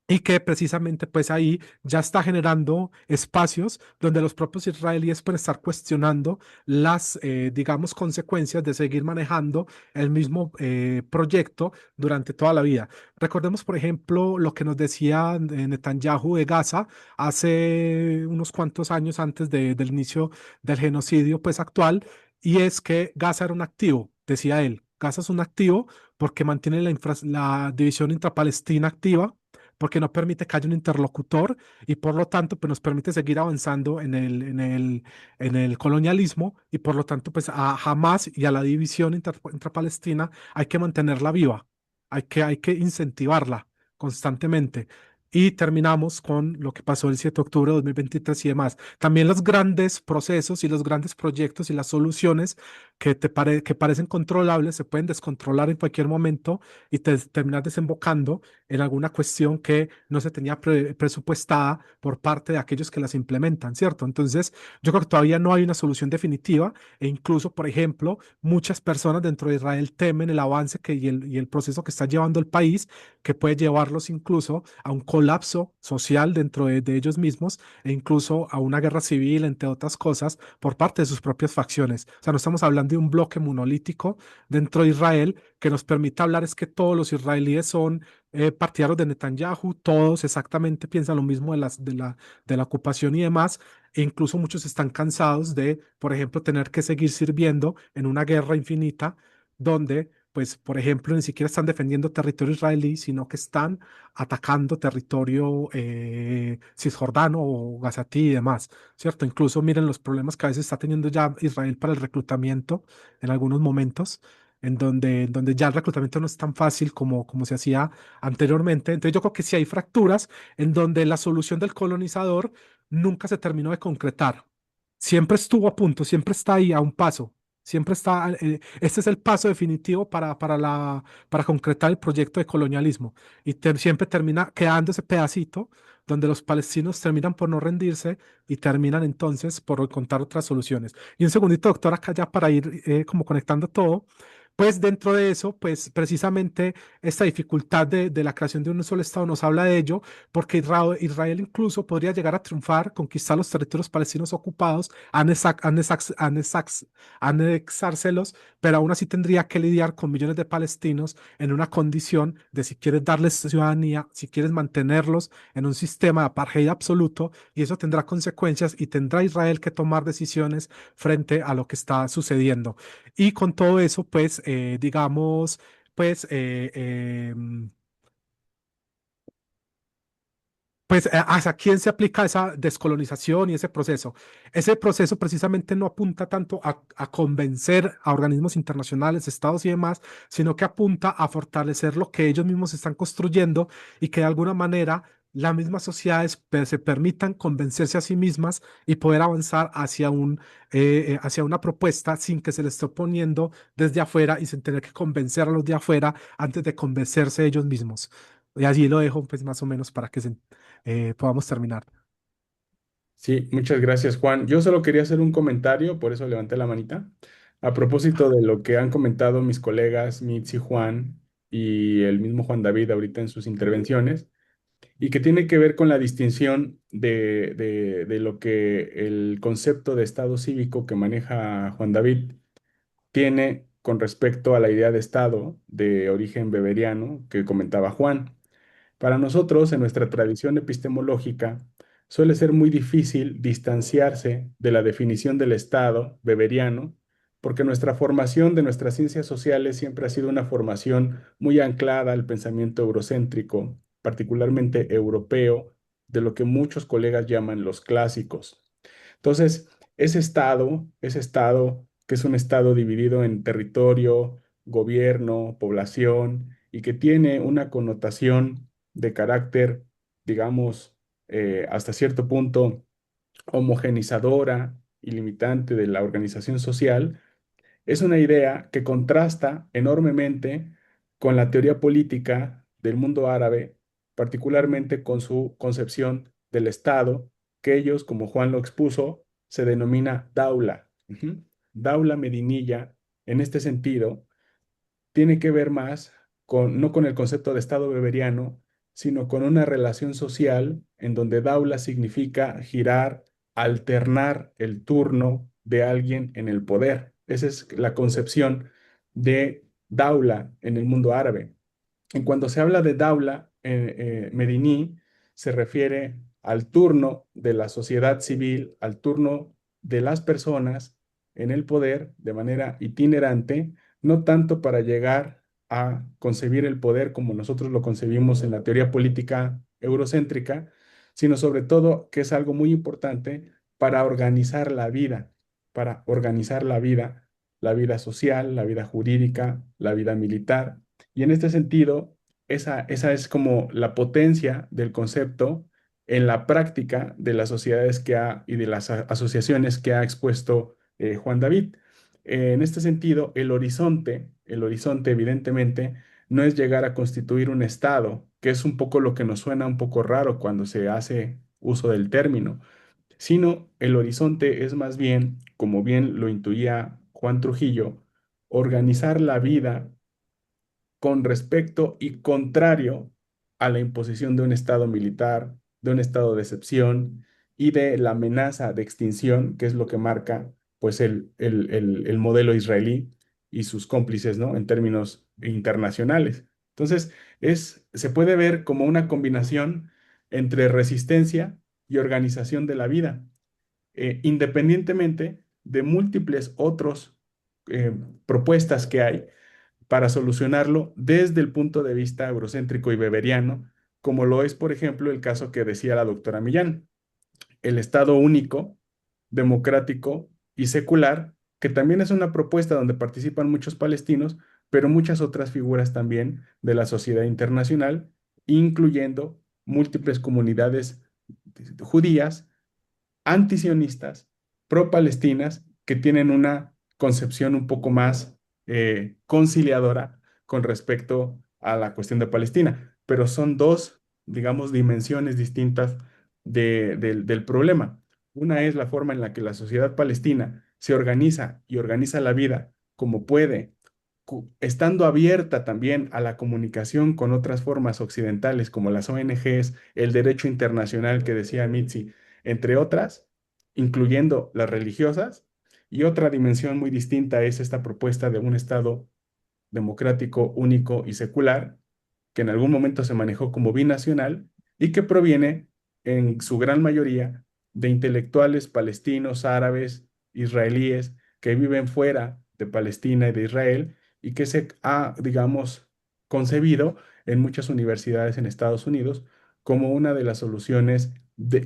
y que precisamente pues ahí ya está generando espacios donde los propios israelíes pueden estar cuestionando las, digamos, consecuencias de seguir manejando el mismo proyecto durante toda la vida. Recordemos, por ejemplo, lo que nos decía Netanyahu de Gaza hace unos cuantos años antes del inicio del genocidio pues actual, y es que Gaza era un activo, decía él. Gaza es un activo porque mantiene la división intrapalestina activa, porque no permite que haya un interlocutor y por lo tanto pues, nos permite seguir avanzando en el colonialismo y por lo tanto pues a Hamas y a la división intrapalestina hay que mantenerla viva, hay que incentivarla constantemente. Y terminamos con lo que pasó el 7 de octubre de 2023 y demás. También los grandes procesos y los grandes proyectos y las soluciones que parecen controlables se pueden descontrolar en cualquier momento y terminar desembocando en alguna cuestión que no se tenía presupuestada por parte de aquellos que las implementan, ¿cierto? Entonces, yo creo que todavía no hay una solución definitiva e incluso, por ejemplo, muchas personas dentro de Israel temen el avance y el proceso que está llevando el país, que puede llevarlos incluso a un colapso social dentro de ellos mismos e incluso a una guerra civil, entre otras cosas, por parte de sus propias facciones. O sea, no estamos hablando de un bloque monolítico dentro de Israel que nos permita hablar es que todos los israelíes son partidarios de Netanyahu, todos exactamente piensan lo mismo de la ocupación y demás, e incluso muchos están cansados de, por ejemplo, tener que seguir sirviendo en una guerra infinita donde, pues, por ejemplo, ni siquiera están defendiendo territorio israelí, sino que están atacando territorio cisjordano o gazatí y demás, ¿cierto? Incluso miren los problemas que a veces está teniendo ya Israel para el reclutamiento en algunos momentos en donde ya el reclutamiento no es tan fácil como se hacía anteriormente. Entonces yo creo que sí hay fracturas en donde la solución del colonizador nunca se terminó de concretar. Siempre estuvo a punto, siempre está ahí a un paso. Siempre está, este es el paso definitivo para concretar el proyecto de colonialismo. Y siempre termina quedando ese pedacito donde los palestinos terminan por no rendirse y terminan entonces por encontrar otras soluciones. Y un segundito, doctor, acá ya para ir como conectando todo, pues dentro de eso, pues precisamente esta dificultad de la creación de un solo Estado nos habla de ello, porque Israel incluso podría llegar a triunfar, conquistar los territorios palestinos ocupados, anexárselos, pero aún así tendría que lidiar con millones de palestinos en una condición de si quieres darles ciudadanía, si quieres mantenerlos en un sistema de apartheid absoluto, y eso tendrá consecuencias y tendrá Israel que tomar decisiones frente a lo que está sucediendo. Y con todo eso, pues, digamos, pues, pues, ¿hacia quién se aplica esa descolonización y ese proceso? Ese proceso precisamente no apunta tanto a convencer a organismos internacionales, estados y demás, sino que apunta a fortalecer lo que ellos mismos están construyendo y que de alguna manera las mismas sociedades se permitan convencerse a sí mismas y poder avanzar hacia una propuesta sin que se les esté oponiendo desde afuera y sin tener que convencer a los de afuera antes de convencerse ellos mismos. Y allí lo dejo, pues, más o menos para que podamos terminar. Sí, muchas gracias, Juan. Yo solo quería hacer un comentario, por eso levanté la manita. A propósito de lo que han comentado mis colegas Mitz y Juan y el mismo Juan David ahorita en sus intervenciones, y que tiene que ver con la distinción de lo que el concepto de Estado cívico que maneja Juan David tiene con respecto a la idea de Estado de origen beberiano que comentaba Juan. Para nosotros, en nuestra tradición epistemológica, suele ser muy difícil distanciarse de la definición del Estado beberiano, porque nuestra formación de nuestras ciencias sociales siempre ha sido una formación muy anclada al pensamiento eurocéntrico, particularmente europeo, de lo que muchos colegas llaman los clásicos. Entonces, ese estado que es un estado dividido en territorio, gobierno, población, y que tiene una connotación de carácter, digamos, hasta cierto punto homogenizadora y limitante de la organización social, es una idea que contrasta enormemente con la teoría política del mundo árabe, particularmente con su concepción del Estado, que ellos, como Juan lo expuso, se denomina daula. Ujú. Daula medinilla, en este sentido, tiene que ver más no con el concepto de Estado beberiano, sino con una relación social en donde daula significa girar, alternar el turno de alguien en el poder. Esa es la concepción de daula en el mundo árabe. En cuando se habla de daula mediní, se refiere al turno de la sociedad civil, al turno de las personas en el poder de manera itinerante, no tanto para llegar a concebir el poder como nosotros lo concebimos en la teoría política eurocéntrica, sino sobre todo, que es algo muy importante, para organizar la vida social, la vida jurídica, la vida militar. Y en este sentido, esa es como la potencia del concepto en la práctica de las sociedades y de las asociaciones que ha expuesto Juan David. En este sentido, el horizonte evidentemente no es llegar a constituir un Estado, que es un poco lo que nos suena un poco raro cuando se hace uso del término, sino el horizonte es más bien, como bien lo intuía Juan Trujillo, organizar la vida con respecto y contrario a la imposición de un Estado militar, de un estado de excepción y de la amenaza de extinción, que es lo que marca pues el modelo israelí y sus cómplices, ¿no? En términos internacionales. Entonces, se puede ver como una combinación entre resistencia y organización de la vida, independientemente de múltiples otros propuestas que hay para solucionarlo desde el punto de vista eurocéntrico y weberiano, como lo es, por ejemplo, el caso que decía la doctora Millán, el Estado único, democrático y secular, que también es una propuesta donde participan muchos palestinos, pero muchas otras figuras también de la sociedad internacional, incluyendo múltiples comunidades judías antisionistas, pro-palestinas, que tienen una concepción un poco más conciliadora con respecto a la cuestión de Palestina. Pero son dos, digamos, dimensiones distintas del problema. Una es la forma en la que la sociedad palestina se organiza y organiza la vida como puede, estando abierta también a la comunicación con otras formas occidentales como las ONGs, el derecho internacional que decía Mitzi, entre otras, incluyendo las religiosas, y otra dimensión muy distinta es esta propuesta de un Estado democrático, único y secular, que en algún momento se manejó como binacional y que proviene en su gran mayoría de intelectuales palestinos, árabes, israelíes, que viven fuera de Palestina y de Israel y que se ha, digamos, concebido en muchas universidades en Estados Unidos como una de las soluciones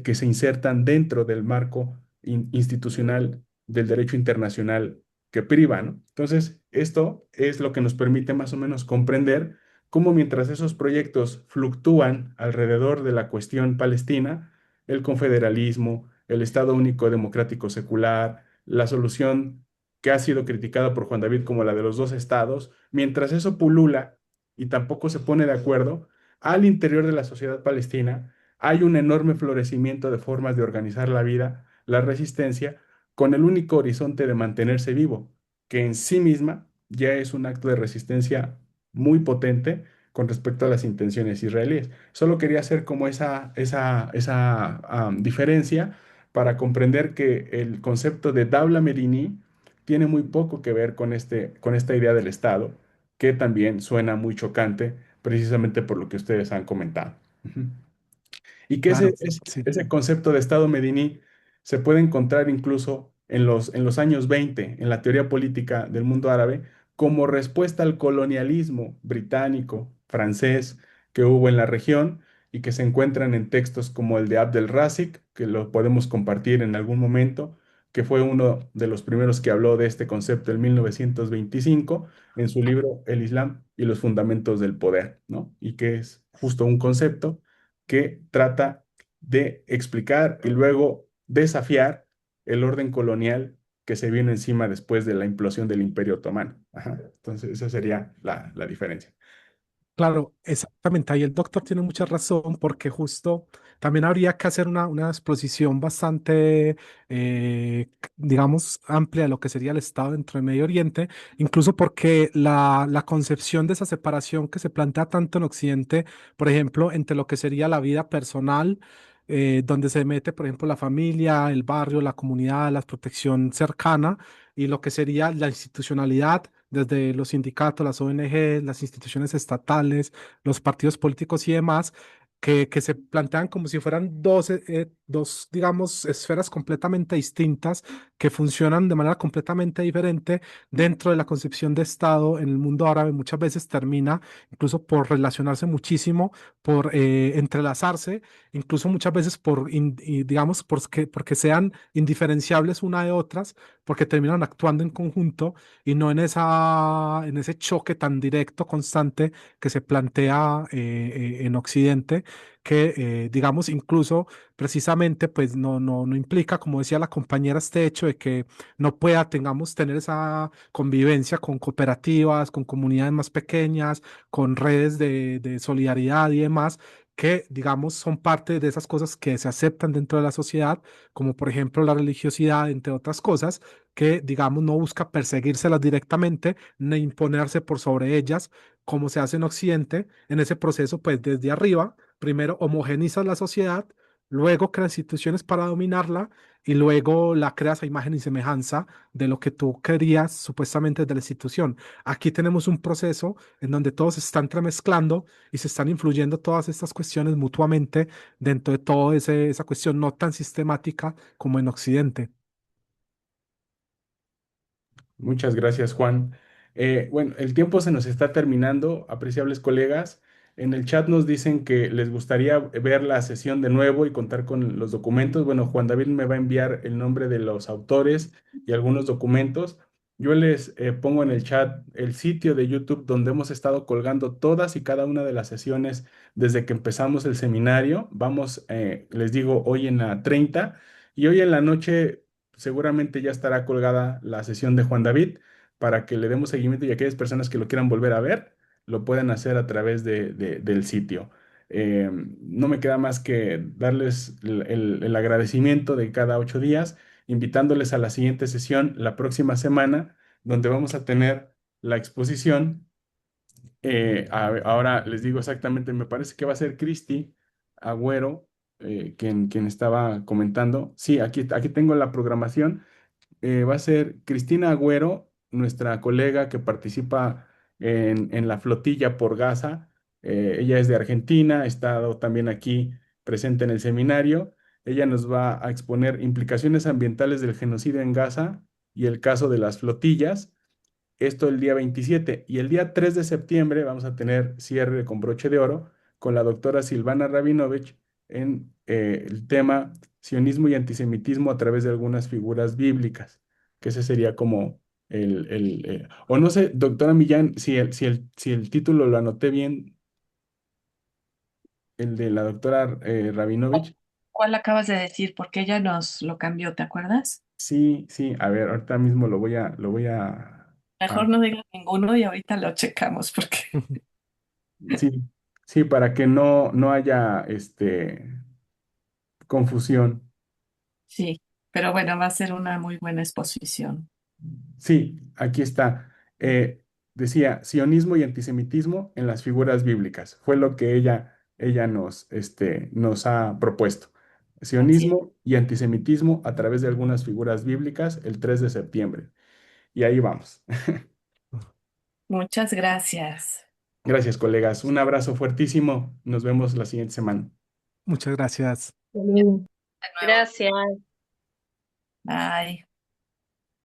que se insertan dentro del marco institucional del derecho internacional que priva, ¿no? Entonces, esto es lo que nos permite más o menos comprender cómo mientras esos proyectos fluctúan alrededor de la cuestión palestina, el confederalismo, el Estado único democrático secular, la solución que ha sido criticada por Juan David como la de los dos estados, mientras eso pulula y tampoco se pone de acuerdo, al interior de la sociedad palestina hay un enorme florecimiento de formas de organizar la vida, la resistencia, con el único horizonte de mantenerse vivo, que en sí misma ya es un acto de resistencia muy potente con respecto a las intenciones israelíes. Solo quería hacer como esa diferencia para comprender que el concepto de Daula Medini tiene muy poco que ver con esta idea del Estado, que también suena muy chocante, precisamente por lo que ustedes han comentado. Ujú. Y que Claro, sí. ese concepto de Estado Medini se puede encontrar incluso en los años 20 en la teoría política del mundo árabe, como respuesta al colonialismo británico, francés que hubo en la región y que se encuentran en textos como el de Abdel Razik, que lo podemos compartir en algún momento, que fue uno de los primeros que habló de este concepto en 1925 en su libro El Islam y los fundamentos del poder, ¿no? Y que es justo un concepto que trata de explicar y luego desafiar el orden colonial que se vino encima después de la implosión del Imperio Otomano. Ajá. Entonces, esa sería la diferencia. Claro, exactamente. Ahí el doctor tiene mucha razón porque justo también habría que hacer una exposición bastante, digamos, amplia de lo que sería el Estado dentro del Medio Oriente, incluso porque la concepción de esa separación que se plantea tanto en Occidente, por ejemplo, entre lo que sería la vida personal, donde se mete, por ejemplo, la familia, el barrio, la comunidad, la protección cercana, y lo que sería la institucionalidad desde los sindicatos, las ONG, las instituciones estatales, los partidos políticos y demás, que se plantean como si fueran dos, digamos, esferas completamente distintas que funcionan de manera completamente diferente dentro de la concepción de Estado en el mundo árabe. Muchas veces termina incluso por relacionarse muchísimo, por entrelazarse, incluso muchas veces digamos, porque sean indiferenciables una de otras, porque terminan actuando en conjunto y no en ese choque tan directo, constante que se plantea en Occidente, que digamos incluso precisamente pues no implica, como decía la compañera, este hecho de que no pueda, tener esa convivencia con cooperativas, con comunidades más pequeñas, con redes de solidaridad y demás que, digamos, son parte de esas cosas que se aceptan dentro de la sociedad, como por ejemplo la religiosidad, entre otras cosas, que, digamos, no busca perseguírselas directamente ni imponerse por sobre ellas, como se hace en Occidente. En ese proceso, pues desde arriba, primero homogenizas la sociedad, luego creas instituciones para dominarla y luego la creas a imagen y semejanza de lo que tú querías supuestamente de la institución. Aquí tenemos un proceso en donde todos se están entremezclando y se están influyendo todas estas cuestiones mutuamente dentro de toda esa cuestión no tan sistemática como en Occidente. Muchas gracias, Juan. Bueno, el tiempo se nos está terminando, apreciables colegas. En el chat nos dicen que les gustaría ver la sesión de nuevo y contar con los documentos. Bueno, Juan David me va a enviar el nombre de los autores y algunos documentos. Yo les pongo en el chat el sitio de YouTube donde hemos estado colgando todas y cada una de las sesiones desde que empezamos el seminario. Vamos, les digo, hoy en la 30 y hoy en la noche seguramente ya estará colgada la sesión de Juan David para que le demos seguimiento y aquellas personas que lo quieran volver a ver, lo puedan hacer a través del sitio. No me queda más que darles el agradecimiento de cada 8 días, invitándoles a la siguiente sesión la próxima semana, donde vamos a tener la exposición. Ahora les digo exactamente, me parece que va a ser Cristi Agüero, quien estaba comentando. Sí, aquí tengo la programación. Va a ser Cristina Agüero, nuestra colega que participa en la flotilla por Gaza. Ella es de Argentina, ha estado también aquí presente en el seminario. Ella nos va a exponer implicaciones ambientales del genocidio en Gaza y el caso de las flotillas. Esto el día 27 y el día 3 de septiembre vamos a tener cierre con broche de oro con la doctora Silvana Rabinovich en el tema sionismo y antisemitismo a través de algunas figuras bíblicas, que ese sería como o no sé, doctora Millán, si el título lo anoté bien, el de la doctora Rabinovich. ¿Cuál acabas de decir? Porque ella nos lo cambió, ¿te acuerdas? Sí, sí, a ver, ahorita mismo lo voy a. Mejor no digas ninguno y ahorita lo checamos porque Sí, sí, para que no haya confusión. sí, pero bueno, va a ser una muy buena exposición. Sí, aquí está. Decía, sionismo y antisemitismo en las figuras bíblicas. Fue lo que ella nos ha propuesto. Así es. Sionismo y antisemitismo a través de algunas figuras bíblicas el 3 de septiembre. Y ahí vamos. Muchas gracias. Gracias, colegas. Un abrazo fuertísimo. Nos vemos la siguiente semana. Muchas gracias. Hasta luego. De nuevo. Gracias. Bye.